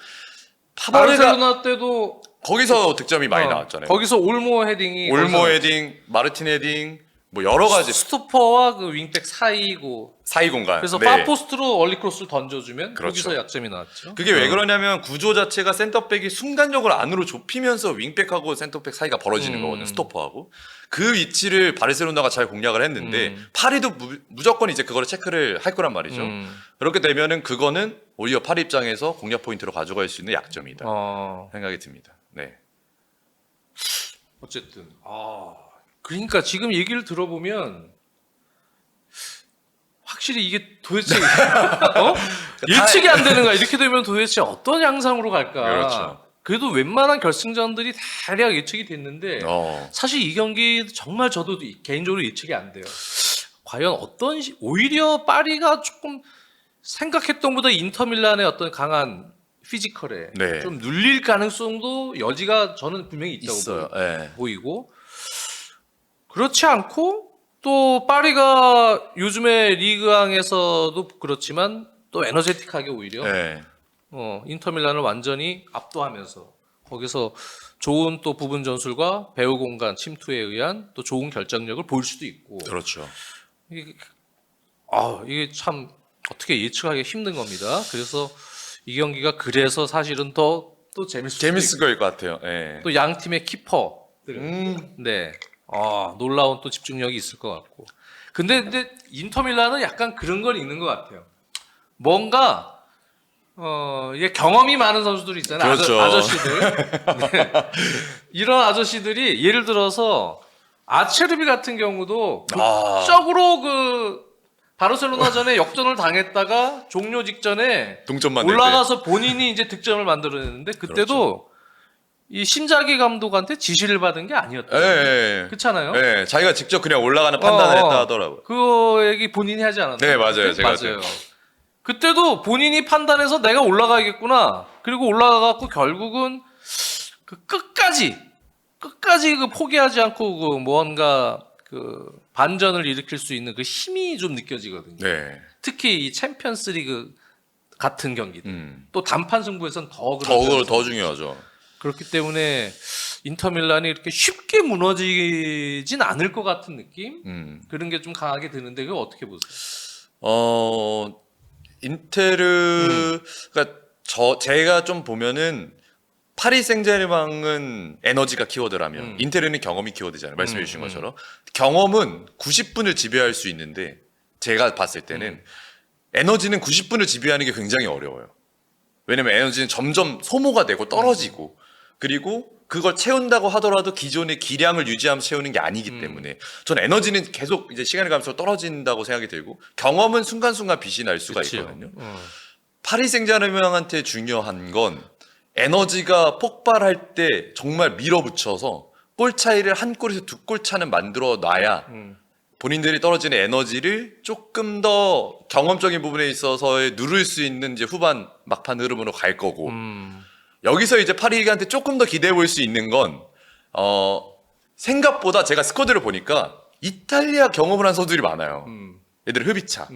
파바르가 바르셀로나 때도 거기서 득점이 많이 나왔잖아요. 거기서 올모 헤딩이 올모 헤딩, 마르틴 헤딩 뭐 여러 가지 스토퍼와 그 윙백 사이고 사이 공간. 그래서 네. 파포스트로 얼리 크로스를 던져주면 그렇죠. 거기서 약점이 나왔죠. 그게 왜 그러냐면 구조 자체가 센터백이 순간적으로 안으로 좁히면서 윙백하고 센터백 사이가 벌어지는 거거든요. 스토퍼하고. 그 위치를 바르셀로나가 잘 공략을 했는데 파리도 무조건 이제 그거를 체크를 할 거란 말이죠. 그렇게 되면은 그거는 오히려 파리 입장에서 공략 포인트로 가져갈 수 있는 약점이다. 생각이 듭니다. 네. 어쨌든 그러니까 지금 얘기를 들어보면 확실히 이게 도대체 예측이 안 되는 거야. 이렇게 되면 도대체 어떤 양상으로 갈까? 그렇죠. 그래도 웬만한 결승전들이 대략 예측이 됐는데 사실 이 경기 정말 저도 개인적으로 예측이 안 돼요. 과연 오히려 파리가 조금 생각했던 것보다 인터밀란의 어떤 강한 피지컬에 네. 좀 눌릴 가능성도 여지가 저는 분명히 있다고 있어요. 네. 보이고 그렇지 않고 또 파리가 요즘에 리그왕에서도 그렇지만 또 에너제틱하게 오히려 네. 인터밀란을 완전히 압도하면서 거기서 좋은 또 부분 전술과 배후 공간 침투에 의한 또 좋은 결정력을 보일 수도 있고 그렇죠. 이게 참 어떻게 예측하기 힘든 겁니다. 그래서 이 경기가 그래서 사실은 더 또 재밌을 거일 것 같아요. 네. 또 양 팀의 키퍼들 네. 놀라운 또 집중력이 있을 것 같고. 근데 인터밀란은 약간 그런 건 있는 것 같아요. 뭔가 이게 경험이 많은 선수들이 있잖아요. 그렇죠. 아저씨들. 네. 이런 아저씨들이 예를 들어서 아체르비 같은 경우도 극적으로 그 바르셀로나전에 역전을 당했다가 종료 직전에 동점 만들 올라가서 본인이 이제 득점을 만들어냈는데 그때도 이 신자기 감독한테 지시를 받은 게 아니었다. 네. 그렇잖아요. 네. 자기가 직접 그냥 올라가는 판단을 했다 하더라고요. 그거 얘기 본인이 하지 않았나요? 네, 맞아요. 제가 맞아요. 그때도 본인이 판단해서 내가 올라가야겠구나. 그리고 올라가갖고 결국은 그 끝까지 그 포기하지 않고 그 뭔가 그 반전을 일으킬 수 있는 그 힘이 좀 느껴지거든요. 네. 특히 이 챔피언스리그 같은 경기들. 또 단판 승부에선 더 더 중요하죠. 그렇기 때문에 인터밀란이 이렇게 쉽게 무너지진 않을 것 같은 느낌? 그런 게 좀 강하게 드는데 그거 어떻게 보세요? 인테르가 제가 좀 보면은 파리 생제르맹은 에너지가 키워드라면 인테르는 경험이 키워드잖아요. 말씀해 주신 것처럼. 경험은 90분을 지배할 수 있는데 제가 봤을 때는 에너지는 90분을 지배하는 게 굉장히 어려워요. 왜냐면 에너지는 점점 소모가 되고 떨어지고 그리고 그걸 채운다고 하더라도 기존의 기량을 유지하면서 채우는 게 아니기 때문에 전 에너지는 계속 이제 시간이 가면서 떨어진다고 생각이 들고 경험은 순간순간 빛이 날 수가 있거든요. 파리 생제르맹한테 중요한 건 에너지가 폭발할 때 정말 밀어붙여서 골 차이를 한 골에서 두 골 차는 만들어 놔야 본인들이 떨어지는 에너지를 조금 더 경험적인 부분에 있어서 누를 수 있는 이제 후반 막판 흐름으로 갈 거고 여기서 이제 파리한테 조금 더 기대해 볼 수 있는 건 생각보다 제가 스쿼드를 보니까 이탈리아 경험을 한 선수들이 많아요. 얘들 흐비차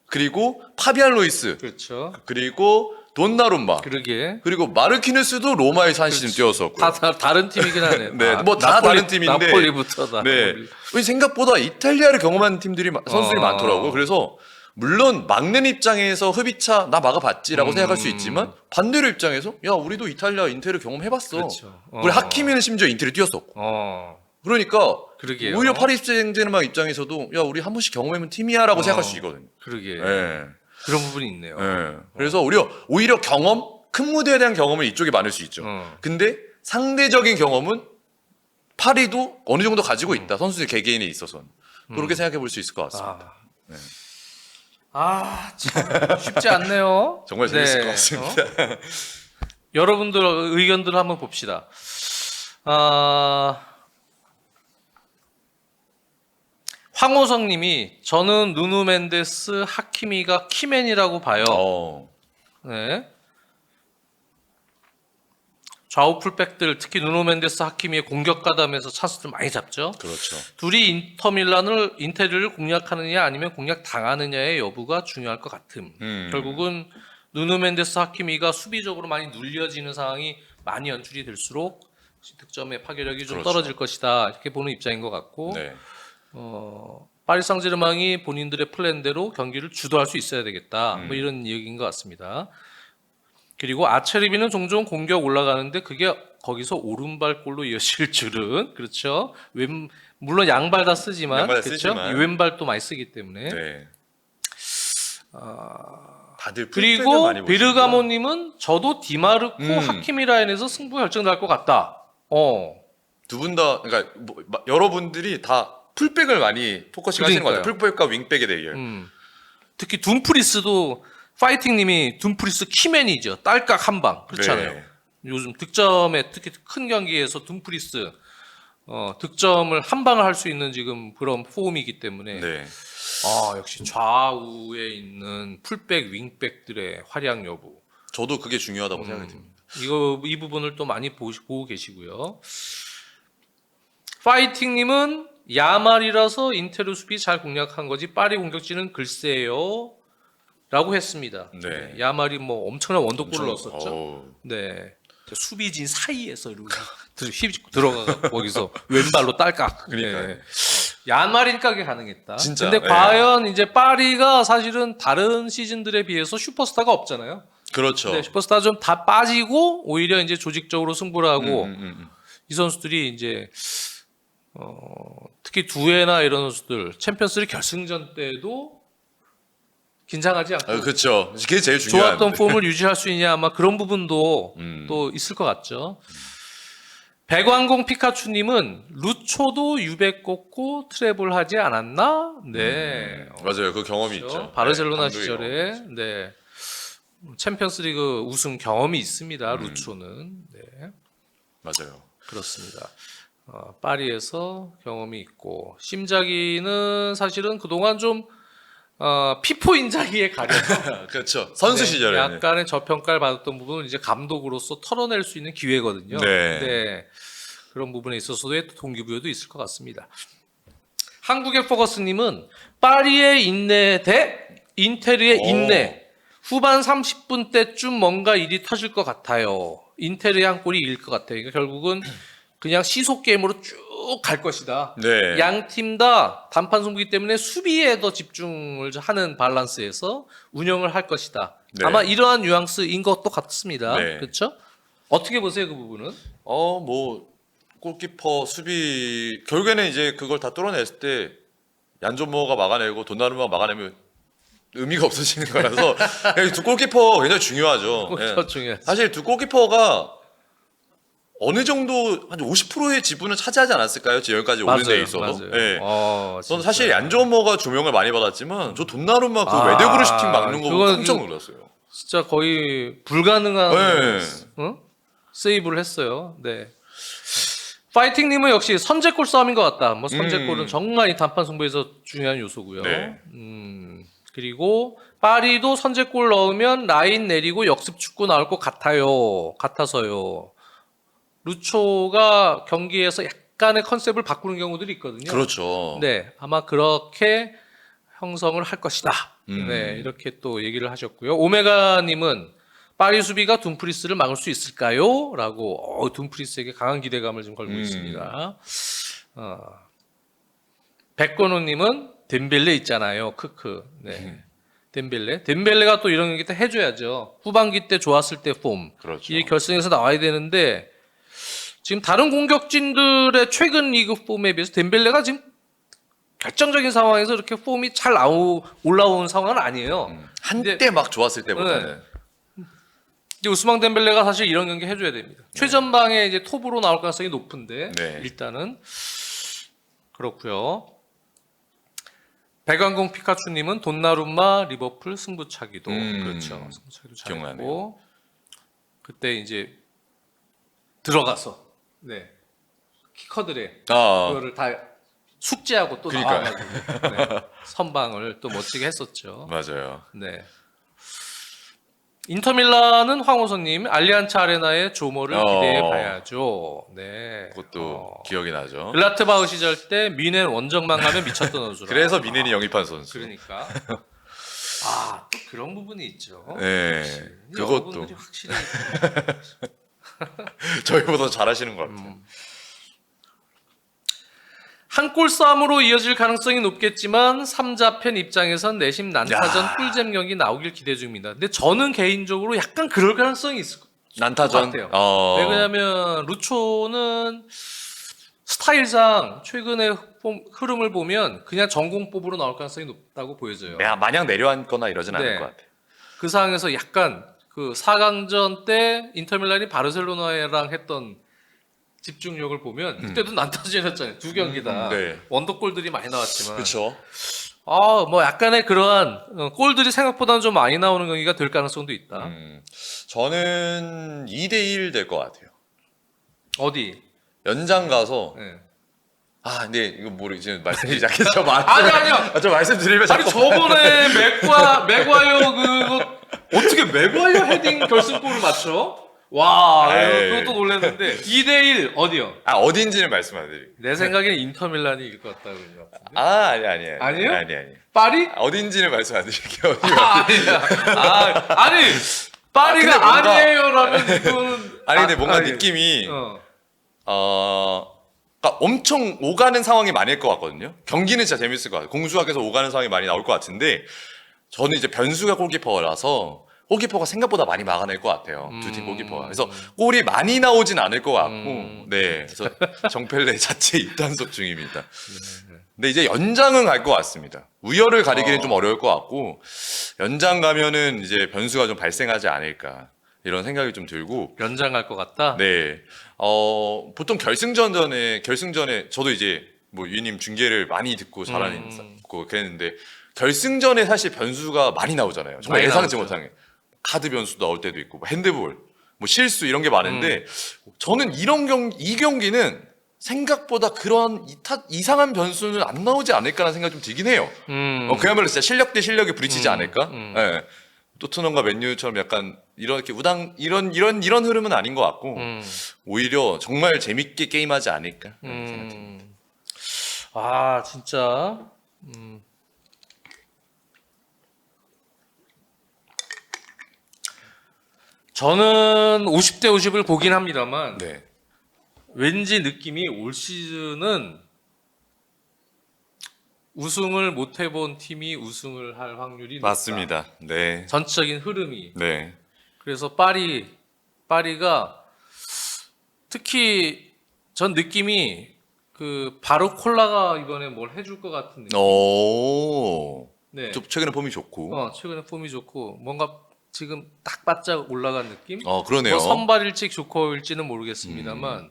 그리고 파비안 루이스 그렇죠. 그리고 돈나룸마 그러게. 그리고 마르키누스도 로마에서 한 시즌 뛰었었고 다른 팀이긴 하네. 네, 뭐다 다른 팀인데. 나폴리부터다. 네. 생각보다 이탈리아를 경험한 팀들이 선수들이 많더라고요. 그래서 물론 막는 입장에서 흐비차 나 막아봤지라고 생각할 수 있지만 반대로 입장에서 야 우리도 이탈리아 인테를 경험해봤어. 그렇죠. 우리 하키미는 심지어 인테를 뛰었었고. 그러니까 그러게요. 오히려 파리 생제르맹 입장에서도 야 우리 한 번씩 경험해본 팀이야라고 생각할 수 있거든요. 그러게. 네. 그런 부분이 있네요. 네. 그래서 오히려 경험 큰 무대에 대한 경험은 이쪽이 많을 수 있죠. 근데 상대적인 경험은 파리도 어느 정도 가지고 있다. 선수들 개개인에 있어서는. 그렇게 생각해 볼 수 있을 것 같습니다. 네. 참 쉽지 않네요. 정말 재밌을 네. 것 같습니다. 여러분들 의견들을 한번 봅시다. 황호성님이 저는 누누 멘데스, 하키미가 키맨이라고 봐요. 네. 좌우 풀백들 특히 누누 멘데스, 하키미의 공격 가담에서 찬스들 많이 잡죠. 그렇죠. 둘이 인테리를 공략하느냐 아니면 공략 당하느냐의 여부가 중요할 것 같음. 결국은 누누 멘데스, 하키미가 수비적으로 많이 눌려지는 상황이 많이 연출이 될수록 득점의 파괴력이 좀 그렇죠. 떨어질 것이다 이렇게 보는 입장인 것 같고 네. 파리 상제르맹이 본인들의 플랜대로 경기를 주도할 수 있어야 되겠다. 뭐 이런 얘기인 것 같습니다. 그리고 아체르비는 종종 공격 올라가는데 그게 거기서 오른발 골로 이어질 줄은 그렇죠. 물론 양발 다 쓰지만 양발 다 그렇죠. 쓰지만. 왼발도 많이 쓰기 때문에 네. 다들 풀백을 그리고 많이 보시는구나. 베르가모님은 저도 디마르코 하키미 라인에서 승부 결정날 것 같다. 두 분 다 그러니까 여러분들이 다 풀백을 많이 포커싱 하시는 것 같아요. 풀백과 윙백에 대해. 특히 둠프리스도 파이팅님이 둠프리스 키맨이죠. 딸깍 한 방 그렇잖아요. 네. 요즘 득점에 특히 큰 경기에서 둠프리스 득점을 한 방을 할 수 있는 지금 그런 폼이기 때문에 네. 역시 좌우에 있는 풀백 윙백들의 활약 여부 저도 그게 중요하다고 생각이 듭니다. 이 부분을 또 많이 보고 계시고요. 파이팅님은 야말이라서 인테르 수비 잘 공략한 거지 파리 공격진은 글쎄요 라고 했습니다. 네. 야말이 뭐 엄청난 원더골을 넣었었죠. 어우. 네. 수비진 사이에서 이렇게 휘집고 들어가 거기서 왼발로 딸깍. 그러니까요. 네. 야말이니까 그게 가능했다. 진짜, 근데 네. 과연 이제 파리가 사실은 다른 시즌들에 비해서 슈퍼스타가 없잖아요. 그렇죠. 네, 슈퍼스타 좀 다 빠지고 오히려 이제 조직적으로 승부를 하고 음. 이 선수들이 이제 특히 두에나 이런 선수들 챔피언스리그 결승전 때도 긴장하지 않고 그렇죠. 그게 제일 중요한. 좋았던 폼을 유지할 수 있냐 아마 그런 부분도 또 있을 것 같죠. 백왕공 피카츄님은 루초도 유백 꽂고 트래블 하지 않았나? 네. 맞아요. 그 경험이 그렇죠. 있죠. 바르셀로나 네, 감독의 시절에 경험이 네. 챔피언스리그 우승 경험이 있습니다. 루초는. 네. 맞아요. 그렇습니다. 파리에서 경험이 있고 심자기는 사실은 그동안 좀 피포 인자기에 가려서 그렇죠. 선수 시절에. 약간의 저평가를 받았던 부분을 이제 감독으로서 털어낼 수 있는 기회거든요. 네. 그런 부분에 있어서의 동기부여도 있을 것 같습니다. 한국의 포커스님은 파리의 인내 대 인테르의 인내. 후반 30분 때쯤 뭔가 일이 터질 것 같아요. 인테르의 한 골이 이길 것 같아요. 그러니까 결국은 그냥 시속 게임으로 쭉 갈 것이다. 네. 양 팀 다 단판 승부기 때문에 수비에 더 집중을 하는 밸런스에서 운영을 할 것이다. 네. 아마 이러한 뉘앙스인 것도 같습니다. 네. 그렇죠? 어떻게 보세요 그 부분은? 뭐 골키퍼 수비 결국에는 이제 그걸 다 뚫어냈을 때 얀존모가 막아내고 돈나루마가 막아내면 의미가 없어지는 거라서 두 골키퍼 굉장히 중요하죠. 골키퍼 중요하죠. 사실 두 골키퍼가 어느 정도 한 50%의 지분을 차지하지 않았을까요? 지금까지 오는 데 있어서. 맞아요. 네. 저는 진짜. 사실 얀존모가 조명을 많이 받았지만 저 돈나루마 그 외대그루 슈팅 막는 거 보고 그건 깜짝 놀랐어요. 진짜 거의 불가능한 네. 세이브를 했어요. 네. 파이팅님은 역시 선제골 싸움인 것 같다. 뭐 선제골은 음. 정말 이 단판 승부에서 중요한 요소고요. 네. 그리고 파리도 선제골 넣으면 라인 내리고 역습 축구 나올 것 같아서요. 루초가 경기에서 약간의 컨셉을 바꾸는 경우들이 있거든요. 그렇죠. 네, 아마 그렇게 형성을 할 것이다. 음. 네, 이렇게 또 얘기를 하셨고요. 오메가님은 파리 수비가 둠프리스를 막을 수 있을까요? 라고 둠프리스에게 강한 기대감을 좀 걸고 있습니다. 백건우님은 덴벨레 있잖아요. 크크. 네. 덴벨레가 또 이런 얘기 때 해줘야죠. 후반기 때 좋았을 때 폼. 그렇죠. 이 결승에서 나와야 되는데 지금 다른 공격진들의 최근 리그 폼에 비해서 덴벨레가 지금 결정적인 상황에서 이렇게 폼이 잘 올라온 상황은 아니에요. 한때 막 좋았을 때보다는. 근데 우스망 덴벨레가 사실 이런 경기 해줘야 됩니다. 최전방에 이제 톱으로 나올 가능성이 높은데 네. 일단은 그렇고요. 백왕공 피카츄님은 돈나룸마 리버풀 승부차기도 그렇죠. 승부차기도 기억나네요. 잘했고 그때 이제 들어가서 키커들의 그거를 다 숙제하고 또 그러니까요. 나와가지고 선방을 또 멋지게 했었죠. 맞아요. 네. 인터밀란은 황호선님 알리안츠 아레나의 조모를 기대해 봐야죠. 네. 그것도 기억이 나죠. 글라트바흐 시절 때 미넨 원정만 가면 미쳤던 선수라. 그래서 미넨이 영입한 선수. 그러니까. 또 그런 부분이 있죠. 네. 역시. 그것도 여러분들이 확실히 저희보다 잘하시는 것 같아요. 한 골 싸움으로 이어질 가능성이 높겠지만 3자팬 입장에선 내심 난타전 꿀잼 경기 나오길 기대 중입니다. 근데 저는 개인적으로 약간 그럴 가능성이 있을 것 난타전. 같아요. 왜냐하면 루초는 스타일상 최근의 흐름을 보면 그냥 전공법으로 나올 가능성이 높다고 보여져요. 마냥 내려앉거나 이러진 않을 네. 것 같아요. 그 상황에서 약간 그 4강전 때 인터밀란이 바르셀로나랑 했던 집중력을 보면 그때도 난타전이었잖아요. 두 경기 다 네. 원더골들이 많이 나왔지만 그렇죠. 뭐 약간의 그러한 골들이 생각보다는 좀 많이 나오는 경기가 될 가능성도 있다. 저는 2대1 될 것 같아요. 어디? 연장 가서 네. 근데 이거 지금 말씀드리지 않겠죠? 아니요. 좀 말씀드리면 아니 저번에 맥과이어 그거 어떻게 맥과이어 헤딩 결승골을 맞춰? 와, 그것도 놀랐는데 2대1 어디요? 어딘지는 말씀 안 드릴게요. 내 생각에는 인터밀란이 이길 것 같다 그런 것 같은데. 아니에요. 아니에요? 아니. 파리? 어딘지는 말씀 안 드릴게요. 아니야. 아니 파리가 근데 뭔가- 아니에요라면 이거는 근데 뭔가 느낌이 그러니까 엄청 오가는 상황이 많을 것 같거든요. 경기는 진짜 재밌을 것 같아요. 공수학에서 오가는 상황이 많이 나올 것 같은데 저는 이제 변수가 골키퍼라서 골키퍼가 생각보다 많이 막아낼 것 같아요. 두 팀 골키퍼가. 그래서 골이 많이 나오진 않을 것 같고, 그래서 정펠레 자체 입단속 중입니다. 근데 이제 연장은 갈 것 같습니다. 우열을 가리기는 좀 어려울 것 같고, 연장 가면은 이제 변수가 좀 발생하지 않을까. 이런 생각이 좀 들고, 연장할 것 같다. 네. 보통 결승전에 저도 이제 뭐 유님 중계를 많이 듣고 잘하고 그랬는데, 결승전에 사실 변수가 많이 나오잖아요. 정말 많이 예상치 나오죠. 못한 게. 카드 변수 나올 때도 있고, 뭐 핸드볼, 뭐 실수 이런 게 많은데, 저는 이 경기는 생각보다 그런 이상한 변수는 안 나오지 않을까라는 생각이 좀 들긴 해요. 그야말로 진짜 실력 대 실력이 부딪히지 않을까? 네. 토트넘과 맨유처럼 약간 이렇게 이런 흐름은 아닌 것 같고, 오히려 정말 재밌게 게임하지 않을까? 진짜. 저는 50대 50을 보긴 합니다만 네. 왠지 느낌이 올 시즌은 우승을 못 해본 팀이 우승을 할 확률이 높다. 맞습니다. 네. 전체적인 흐름이. 네. 그래서 파리가 특히 전 느낌이 그 바르콜라가 이번에 뭘 해줄 것 같은 느낌. 네. 좀 최근에 폼이 좋고. 최근에 폼이 좋고 뭔가 지금 딱 바짝 올라간 느낌. 그러네요. 뭐 선발일지 조커일지는 모르겠습니다만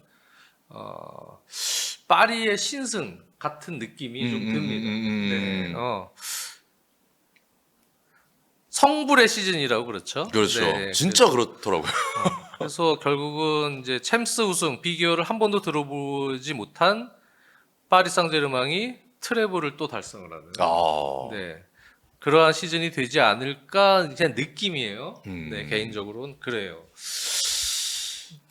파리의 신승 같은 느낌이 좀 듭니다. 네. 성불의 시즌이라고 그렇죠. 그렇죠. 네, 진짜 그렇더라고요. 그래서 결국은 이제 챔스 우승 비기어를 한 번도 들어보지 못한 파리 생제르맹이 트래블을 또 달성을 하는. 아, 네. 그러한 시즌이 되지 않을까 그냥 느낌이에요. 음. 네, 개인적으로는 그래요.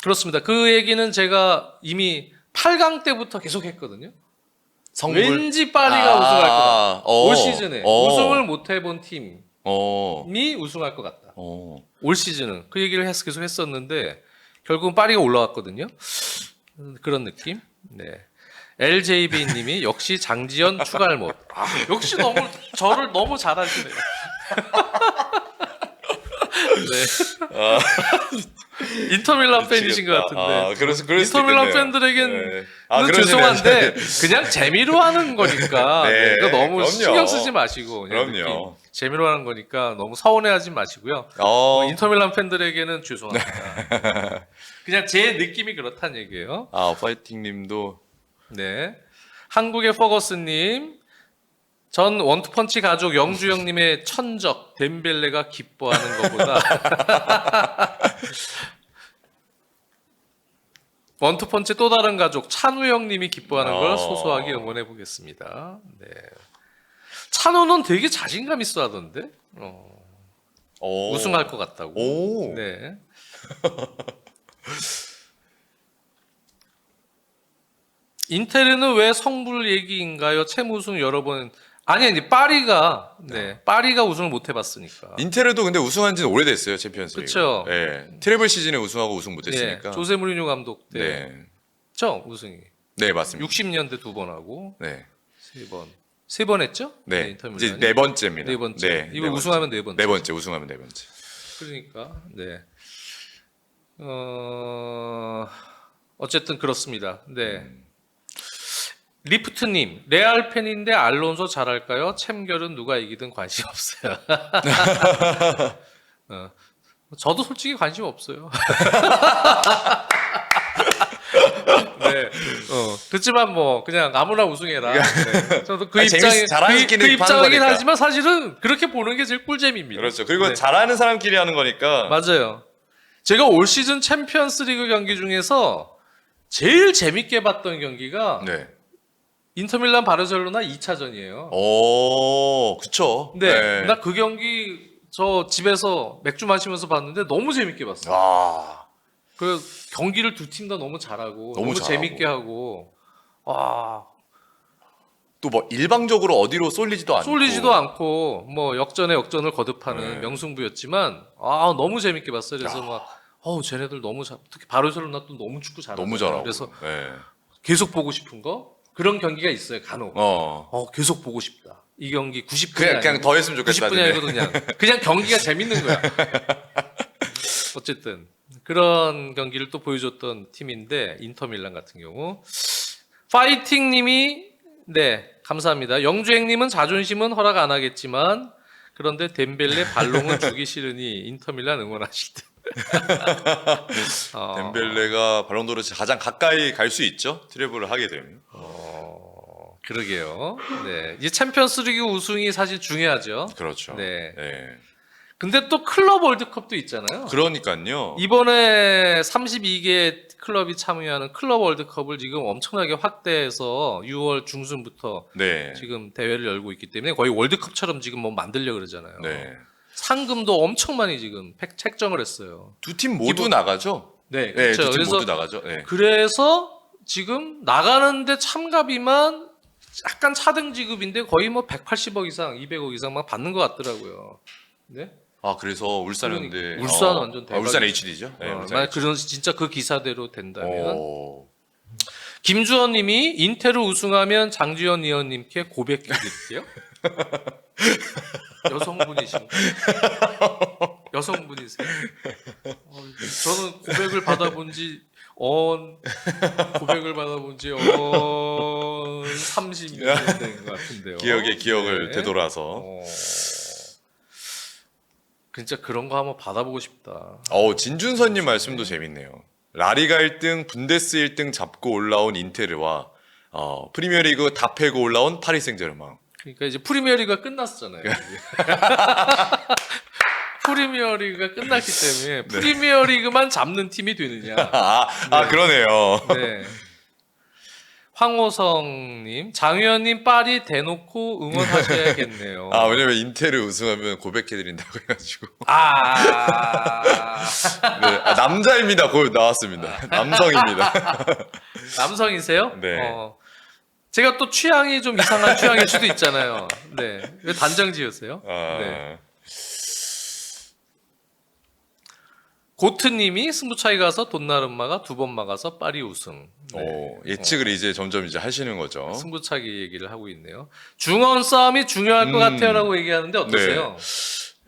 그렇습니다. 그 얘기는 제가 이미 8강 때부터 계속 했거든요. 성불. 왠지 파리가 우승할 것 같다. 올 시즌에 우승을 못 해본 팀이 우승할 것 같다. 올 시즌은 그 얘기를 계속 했었는데 결국은 파리가 올라왔거든요. 그런 느낌. 네. LJB님이 역시 장지현 추가할 못. 역시 저를 너무 잘하시네요. 네. 인터밀란 팬이신 것 같은데. 그럴 수도 인터밀란 있겠네요. 팬들에겐 네. 는 죄송한데 그냥 재미로 하는 거니까 네, 그러니까 너무 그럼요. 신경 쓰지 마시고 그냥 그럼요. 느낌. 재미로 하는 거니까 너무 서운해하지 마시고요. 인터밀란 팬들에게는 죄송합니다. 그냥 제 느낌이 그렇다는 얘기예요. 파이팅님도 네. 한국의 퍼거스님, 전 원투펀치 가족 영주형님의 천적 덴벨레가 기뻐하는 것보다 원투펀치 또 다른 가족 찬우형님이 기뻐하는 걸 소소하게 응원해 보겠습니다. 네. 찬우는 되게 자신감 있어 하던데 우승할 것 같다고. 네. 인테르는 왜 성불 얘기인가요? 챔 우승 여러 번 아니 파리가 파리가 우승을 못 해봤으니까. 인테르도 근데 우승한 지는 오래됐어요, 챔피언스 리그. 그쵸. 네. 트래블 시즌에 우승하고 우승 못 예, 했으니까. 조세 무리뉴 감독 때. 네. 죠 우승이. 네, 맞습니다. 60년대 2번 하고 네. 3번. 3번 했죠? 네. 인터 이제 밀란이. 네 번째입니다. 네 번째. 네, 이거 네 우승하면 네 번째. 네 번째, 우승하면 네 번째. 그러니까 네. 어쨌든 그렇습니다. 네. 리프트님, 레알 팬인데 알론소 잘할까요? 챔결은 누가 이기든 관심 없어요. 저도 솔직히 관심 없어요. 네. 그렇지만 뭐 그냥 아무나 우승해라. 네. 저도 그 입장이 잘하기는 그 입장이긴 거니까. 하지만 사실은 그렇게 보는 게 제일 꿀잼입니다. 그렇죠. 그리고 네. 잘하는 사람끼리 하는 거니까. 맞아요. 제가 올 시즌 챔피언스리그 경기 중에서 제일 재밌게 봤던 경기가 네. 인터밀란 바르셀로나 2차전이에요. 그쵸. 네. 나 그 경기 저 집에서 맥주 마시면서 봤는데 너무 재밌게 봤어요. 아, 그 경기를 두 팀 다 너무 잘하고 너무 너무 잘하고. 재밌게 하고 또 뭐 일방적으로 어디로 쏠리지도 않고. 쏠리지도 않고 뭐 역전에 역전을 거듭하는 네. 명승부였지만 너무 재밌게 봤어요. 그래서 막 쟤네들 너무 특히 바르셀로나 또 너무 축구 잘하고 너무 잘하고. 그래서 네. 계속 보고 싶은 거 그런 경기가 있어요. 간혹. 계속 보고 싶다. 이 경기 90분이 그냥 더 했으면 좋겠다. 90분이 아니고 그냥 경기가 재밌는 거야. 어쨌든 그런 경기를 또 보여줬던 팀인데 인터밀란 같은 경우 파이팅님이 감사합니다. 영주행님은 자존심은 허락 안 하겠지만 그런데 덴벨레 발롱은 주기 싫으니 인터밀란 응원하실 때. 덴벨레가 발롱도르 가장 가까이 갈 수 있죠. 트래블을 하게 되면. 그러게요. 네, 이제 챔피언스리그 우승이 사실 중요하죠. 그렇죠. 네. 네. 근데 또 클럽 월드컵도 있잖아요. 그러니까요. 이번에 32개 클럽이 참여하는 클럽 월드컵을 지금 엄청나게 확대해서 6월 중순부터 네. 지금 대회를 열고 있기 때문에 거의 월드컵처럼 지금 뭐 만들려 그러잖아요. 네. 상금도 엄청 많이 지금 책정을 했어요. 두 팀 모두 나가죠? 네, 네, 그렇죠. 두 팀 그래서 모두 나가죠. 네. 그래서 지금 나가는데 참가비만 약간 차등 지급인데 거의 뭐 180억 이상, 200억 이상 막 받는 것 같더라고요. 네? 그래서 울산인데 울산 완전 대박. 울산 HD죠. 네, 울산 만약 HD. 그런 진짜 그 기사대로 된다면 오. 김주원님이 인테르 우승하면 장주현 의원님께 고백해드릴게요. 여성분이신가? 여성분이세요? 저는 고백을 받아본지 30년 된 것 같은데요. 기억을 네. 되돌아서. 진짜 그런 거 한번 받아보고 싶다. 진준선님 말씀도 재밌네요. 라리가 1등, 분데스 1등 잡고 올라온 인테르와 프리미어리그 다 패고 올라온 파리 생제르맹. 그러니까 이제 프리미어리가 끝났었잖아요. 프리미어리그가 끝났기 때문에 프리미어리그만 잡는 팀이 되느냐. 그러네요. 네. 황호성님, 장 의원님 파리 대놓고 응원하셔야겠네요. 왜냐면 인테르 우승하면 고백해드린다고 해가지고. 네, 남자입니다. 곧 나왔습니다. 남성입니다. 남성이세요? 네. 제가 또 취향이 좀 이상한 취향일 수도 있잖아요. 네. 왜 단정 지으세요? 네. 고트님이 승부 차이 가서 돈나름마가 2번 막아서 파리 우승. 네. 예측을 이제 점점 이제 하시는 거죠. 승부차기 얘기를 하고 있네요. 중원 싸움이 중요할 것 같아요라고 얘기하는데 어떠세요? 네.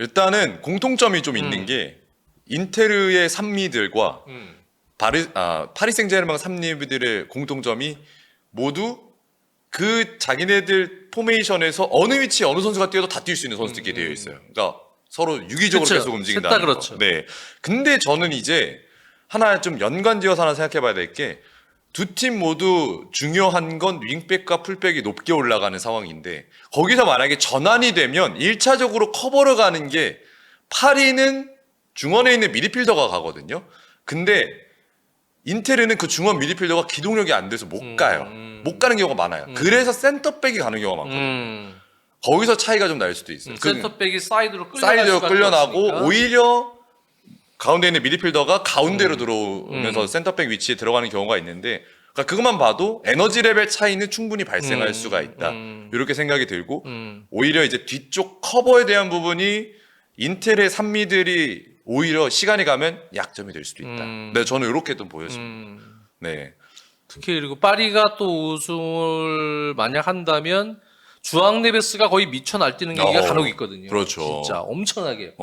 일단은 공통점이 좀 있는 게 인테르의 산미들과 파리 생제르맹 산미들의 공통점이 모두 그 자기네들 포메이션에서 어느 위치에 어느 선수가 뛰어도 다 뛸 수 있는 선수들끼리 되어 있어요. 그러니까 서로 유기적으로 그쵸. 계속 움직인다는 거. 그렇죠. 네. 근데 저는 이제 하나 좀 연관지어서 하나 생각해봐야 될 게 두 팀 모두 중요한 건 윙백과 풀백이 높게 올라가는 상황인데 거기서 만약에 전환이 되면 1차적으로 커버를 가는 게 파리는 중원에 있는 미드필더가 가거든요. 근데 인테르는 그 중원 미드필더가 기동력이 안 돼서 못 가요. 못 가는 경우가 많아요. 그래서 센터백이 가는 경우가 많거든요. 거기서 차이가 좀 날 수도 있어요. 센터백이 사이드로 끌려나고 오히려 가운데 있는 미드필더가 가운데로 들어오면서 센터백 위치에 들어가는 경우가 있는데 그러니까 그것만 봐도 에너지 레벨 차이는 충분히 발생할 수가 있다. 이렇게 생각이 들고 오히려 이제 뒤쪽 커버에 대한 부분이 인텔의 산미들이 오히려 시간이 가면 약점이 될 수도 있다. 네, 저는 이렇게 좀 보여집니다. 네. 특히 그리고 파리가 또 우승을 만약 한다면 주앙 네베스가 거의 미쳐 날뛰는 경기가 간혹 있거든요. 그렇죠. 진짜 엄청나게.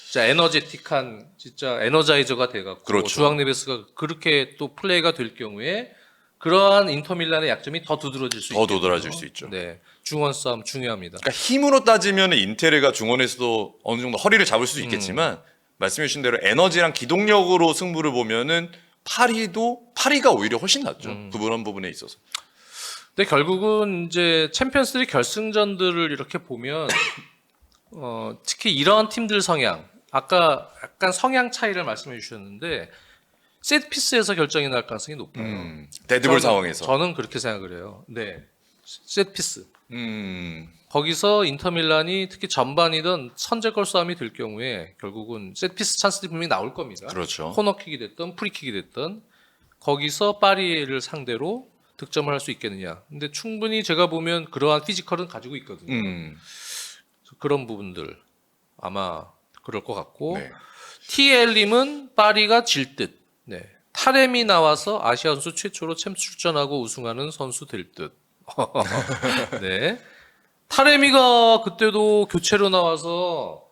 진짜 에너제틱한 진짜 에너자이저가 돼갖고 그렇죠. 주앙 네베스가 그렇게 또 플레이가 될 경우에 그러한 인터밀란의 약점이 더 두드러질 수 있죠. 더 도드라질 수 있죠. 네, 중원 싸움 중요합니다. 그러니까 힘으로 따지면 인테르가 중원에서도 어느 정도 허리를 잡을 수도 있겠지만 말씀해 주신 대로 에너지랑 기동력으로 승부를 보면은 파리가 오히려 훨씬 낫죠. 그런 부분에 있어서. 근데 결국은 이제 챔피언스리그 결승전들을 이렇게 보면 특히 이러한 팀들 성향, 아까 약간 성향 차이를 말씀해 주셨는데 셋피스에서 결정이 날 가능성이 높아요. 데드볼 상황에서. 저는 그렇게 생각을 해요. 네, 셋피스. 음. 거기서 인터밀란이 특히 전반이든 선제골 싸움이 될 경우에 결국은 셋피스 찬스들이 분명히 나올 겁니다. 그렇죠. 코너킥이 됐든 프리킥이 됐든 거기서 파리를 상대로 득점을 할 수 있겠느냐. 근데 충분히 제가 보면 그러한 피지컬은 가지고 있거든요. 그런 부분들 아마 그럴 것 같고 네. TL님은 파리가 질 듯. 네. 타렘이 나와서 아시아 선수 최초로 챔스 출전하고 우승하는 선수 될 듯. 네. 타레미가 그때도 교체로 나와서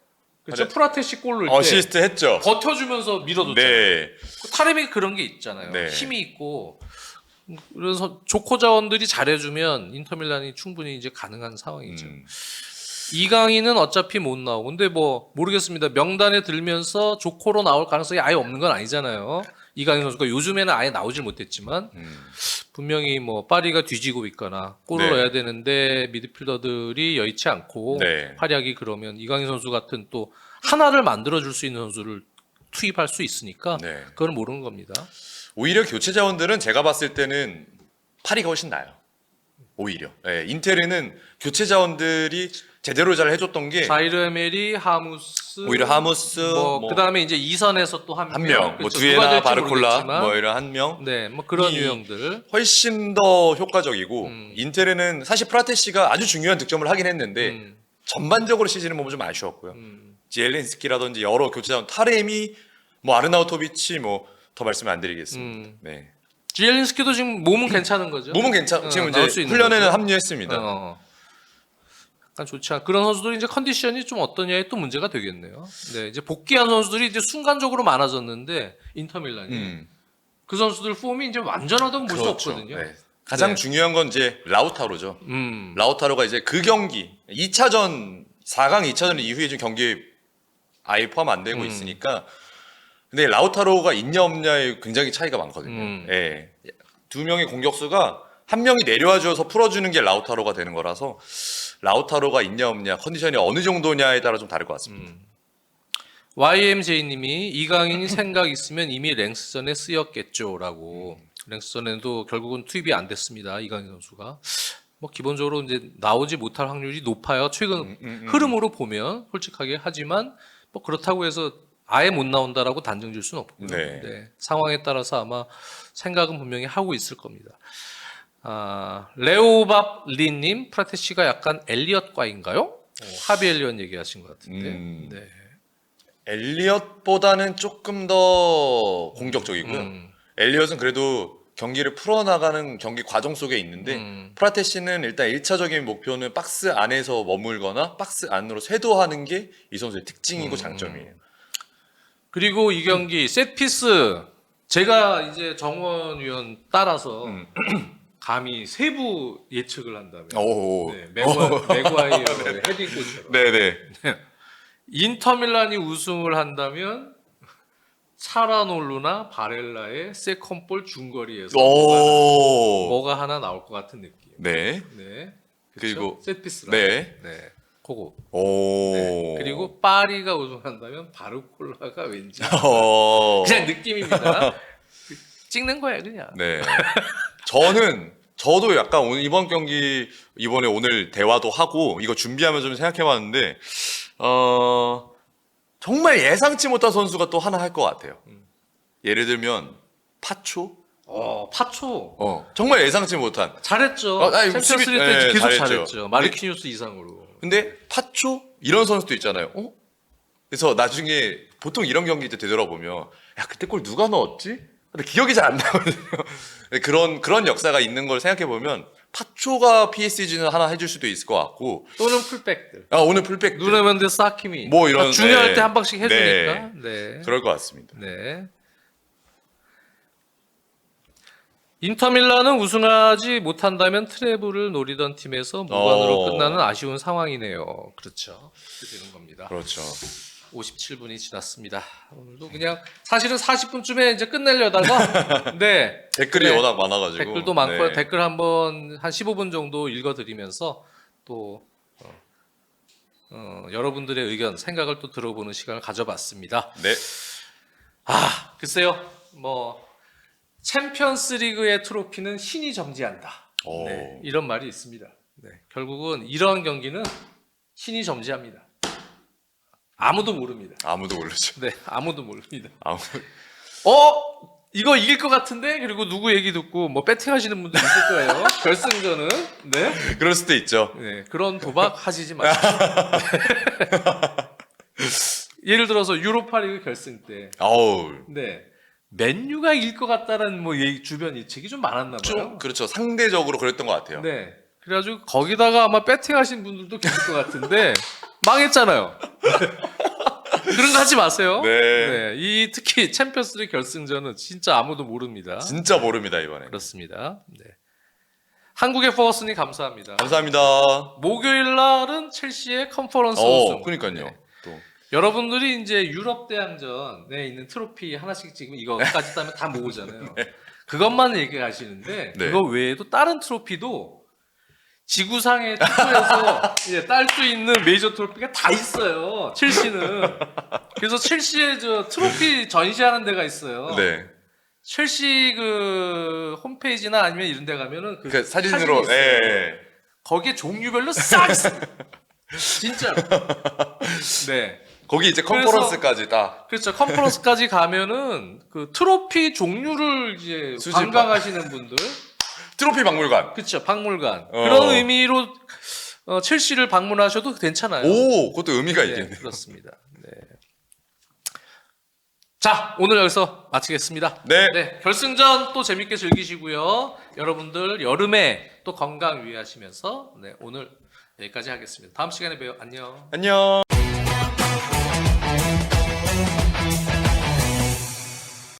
그쵸? 프라테시 골 넣을 때 어시스트 했죠. 버텨주면서 밀어줬잖아요. 네. 타레미 그런 게 있잖아요. 네. 힘이 있고 그래서 조코 자원들이 잘해주면 인터밀란이 충분히 이제 가능한 상황이죠. 이강인은 어차피 못 나오고 근데 뭐 모르겠습니다. 명단에 들면서 조코로 나올 가능성이 아예 없는 건 아니잖아요. 이강인 선수가 요즘에는 아예 나오질 못했지만 분명히 뭐 파리가 뒤지고 있거나 골을 네. 넣어야 되는데 미드필더들이 여의치 않고 네. 활약이 그러면 이강인 선수 같은 또 하나를 만들어줄 수 있는 선수를 투입할 수 있으니까 네. 그건 모르는 겁니다. 오히려 교체 자원들은 제가 봤을 때는 파리가 훨씬 나아요. 오히려. 네, 인테르는 교체 자원들이 제대로 잘 해줬던 게 자이르 에메리, 하무스, 오히려 하무스, 뭐 그다음에 이제 2선에서 또 한 명, 뭐 그렇죠. 누가 두에나 될지 바르콜라 모르겠지만. 뭐 이런 한 명. 네, 뭐 그런 이- 유형들. 훨씬 더 효과적이고 인테르는 사실 프라테시가 아주 중요한 득점을 하긴 했는데 전반적으로 시즌은 보면 좀 아쉬웠고요. 지엘린스키라든지 여러 교체 자원 타레미, 뭐 아르나우토비치 뭐 더 말씀을 안 드리겠습니다. 네. 지엘린스키도 지금 몸은 괜찮은 거죠? 몸은 괜찮. 지금 나올 이제 수 있는 훈련에는 거죠? 합류했습니다. 약간 좋지 않. 그런 선수들이 이제 컨디션이 좀 어떠냐에 또 문제가 되겠네요. 네, 이제 복귀한 선수들이 이제 순간적으로 많아졌는데 인터밀란이 그 선수들 폼이 이제 완전하다고 볼 수 없거든요. 네. 가장 네. 중요한 건 이제 라우타로죠. 라우타로가 이제 그 경기 2차전 4강 2차전 이후에 좀 경기에 아예 포함 안 되고 있으니까 근데 라우타로가 있냐 없냐에 굉장히 차이가 많거든요. 예. 두 명의 공격수가 한 명이 내려와 줘서 풀어주는 게 라우타로가 되는 거라서 라우타로가 있냐 없냐 컨디션이 어느 정도냐에 따라 좀 다를 것 같습니다. YMJ님이 이강인이 생각 있으면 이미 랭스전에 쓰였겠죠라고. 랭스전에도 결국은 투입이 안 됐습니다. 이강인 선수가. 뭐 기본적으로 이제 나오지 못할 확률이 높아요. 최근 흐름으로 보면 솔직하게. 하지만 뭐 그렇다고 해서 아예 못 나온다라고 단정 질 수는 없고요. 네. 네, 상황에 따라서 아마 생각은 분명히 하고 있을 겁니다. 레오밥 리님, 프라테시가 약간 엘리엇과인가요? 하비 엘리엇 얘기하신 것 같은데. 네. 엘리엇보다는 조금 더 공격적이고요. 엘리엇은 그래도 경기를 풀어나가는 경기 과정 속에 있는데 프라테시는 일단 1차적인 목표는 박스 안에서 머물거나 박스 안으로 쇄도하는 게 이 선수의 특징이고 장점이에요. 그리고 이 경기 셋피스 제가 이제 정원 위원 따라서 감히 세부 예측을 한다면 오. 네, 맥과이어 헤딩골처럼 네네. 인터밀란이 우승을 한다면 차라놀루나 바렐라의 세컨볼 중거리에서 오. 뭐가 하나 나올 것 같은 느낌. 네. 네. 그리고 셋피스라. 네. 네. 그거. 오. 네. 그리고 파리가 우승한다면 바르콜라가 왠지 어. 그냥 느낌입니다. 찍는 거야 그냥. 네. 저도 약간 오늘 이번 경기 이번에 오늘 대화도 하고 이거 준비하면서 좀 생각해봤는데 정말 예상치 못한 선수가 또 하나 할 것 같아요. 예를 들면 파초. 파초. 정말 예상치 못한. 잘했죠. 아니, 챔피언스 리그 수비- 때 네, 계속 잘했죠. 잘했죠. 마르키뉴스 이상으로. 근데 파초 이런 선수도 있잖아요. 그래서 나중에 보통 이런 경기 때 되돌아보면 야 그때 골 누가 넣었지? 근데 기억이 잘 안 나거든요. 그런 역사가 있는 걸 생각해 보면 파초가 PSG는 하나 해줄 수도 있을 것 같고 또는 풀백들. 오늘 풀백 누네멘데스 하키미. 뭐 이런, 중요할 네. 때 한 방씩 해주니까. 네. 그럴 것 같습니다. 네. 인터밀란은 우승하지 못한다면 트래블을 노리던 팀에서 무관으로 끝나는 아쉬운 상황이네요. 그렇죠. 그렇게 되는 겁니다. 그렇죠. 57분이 지났습니다. 오늘도 그냥 사실은 40분쯤에 이제 끝내려다가 네. 댓글이 네. 워낙 많아가지고 댓글도 많고요. 네. 댓글 한번 한 15분 정도 읽어드리면서 또 여러분들의 의견, 생각을 또 들어보는 시간을 가져봤습니다. 네. 글쎄요. 뭐 챔피언스리그의 트로피는 신이 점지한다. 오. 네, 이런 말이 있습니다. 네, 결국은 이런 경기는 신이 점지합니다. 아무도 모릅니다. 아무도 모르죠. 네, 아무도 모릅니다. 아무 이거 이길 것 같은데? 그리고 누구 얘기 듣고 뭐 배팅하시는 분들 있을 거예요. 결승전은 네, 그럴 수도 있죠. 네 그런 도박 하시지 마십시오. 예를 들어서 유로파리그 결승 때, 아우 네 맨유가 이길 것 같다는 뭐 주변 예측이 좀 많았나 봐요. 좀 그렇죠. 상대적으로 그랬던 것 같아요. 네, 그래가지고 거기다가 아마 배팅하신 분들도 계실 것 같은데 망했잖아요. 그런 거 하지 마세요. 네. 이 특히 챔피언스리그 결승전은 진짜 아무도 모릅니다. 진짜 모릅니다 이번에. 그렇습니다. 네. 한국의 퍼거슨이 감사합니다. 감사합니다. 목요일 날은 첼시의 컨퍼런스 우승. 그러니까요. 네. 또 여러분들이 이제 유럽 대항전에 있는 트로피 하나씩 지금 이거까지 따면 다 모으잖아요. 네. 그것만 얘기하시는데 네. 그거 외에도 다른 트로피도 지구상의 축구에서 딸 수 있는 메이저 트로피가 다 있어요. 첼시는. 그래서 첼시의 저 트로피 전시하는 데가 있어요. 네. 첼시 그 홈페이지나 아니면 이런 데 가면은 그 사진으로 사진이 있어요. 예. 거기에 종류별로 싹 있습니다. 진짜. 네. 거기 이제 컨퍼런스까지 다. 그렇죠. 컨퍼런스까지 가면은 그 트로피 종류를 이제 수집하- 관광하시는 분들, 트로피 박물관. 그렇죠. 박물관 그런 의미로 첼시를 방문하셔도 괜찮아요. 오, 그것도 의미가 네, 있겠네요. 그렇습니다. 네. 자, 오늘 여기서 마치겠습니다. 네. 결승전 또 재밌게 즐기시고요. 여러분들 여름에 또 건강 유의하시면서 오늘 여기까지 하겠습니다. 다음 시간에 봬요. 안녕. 안녕.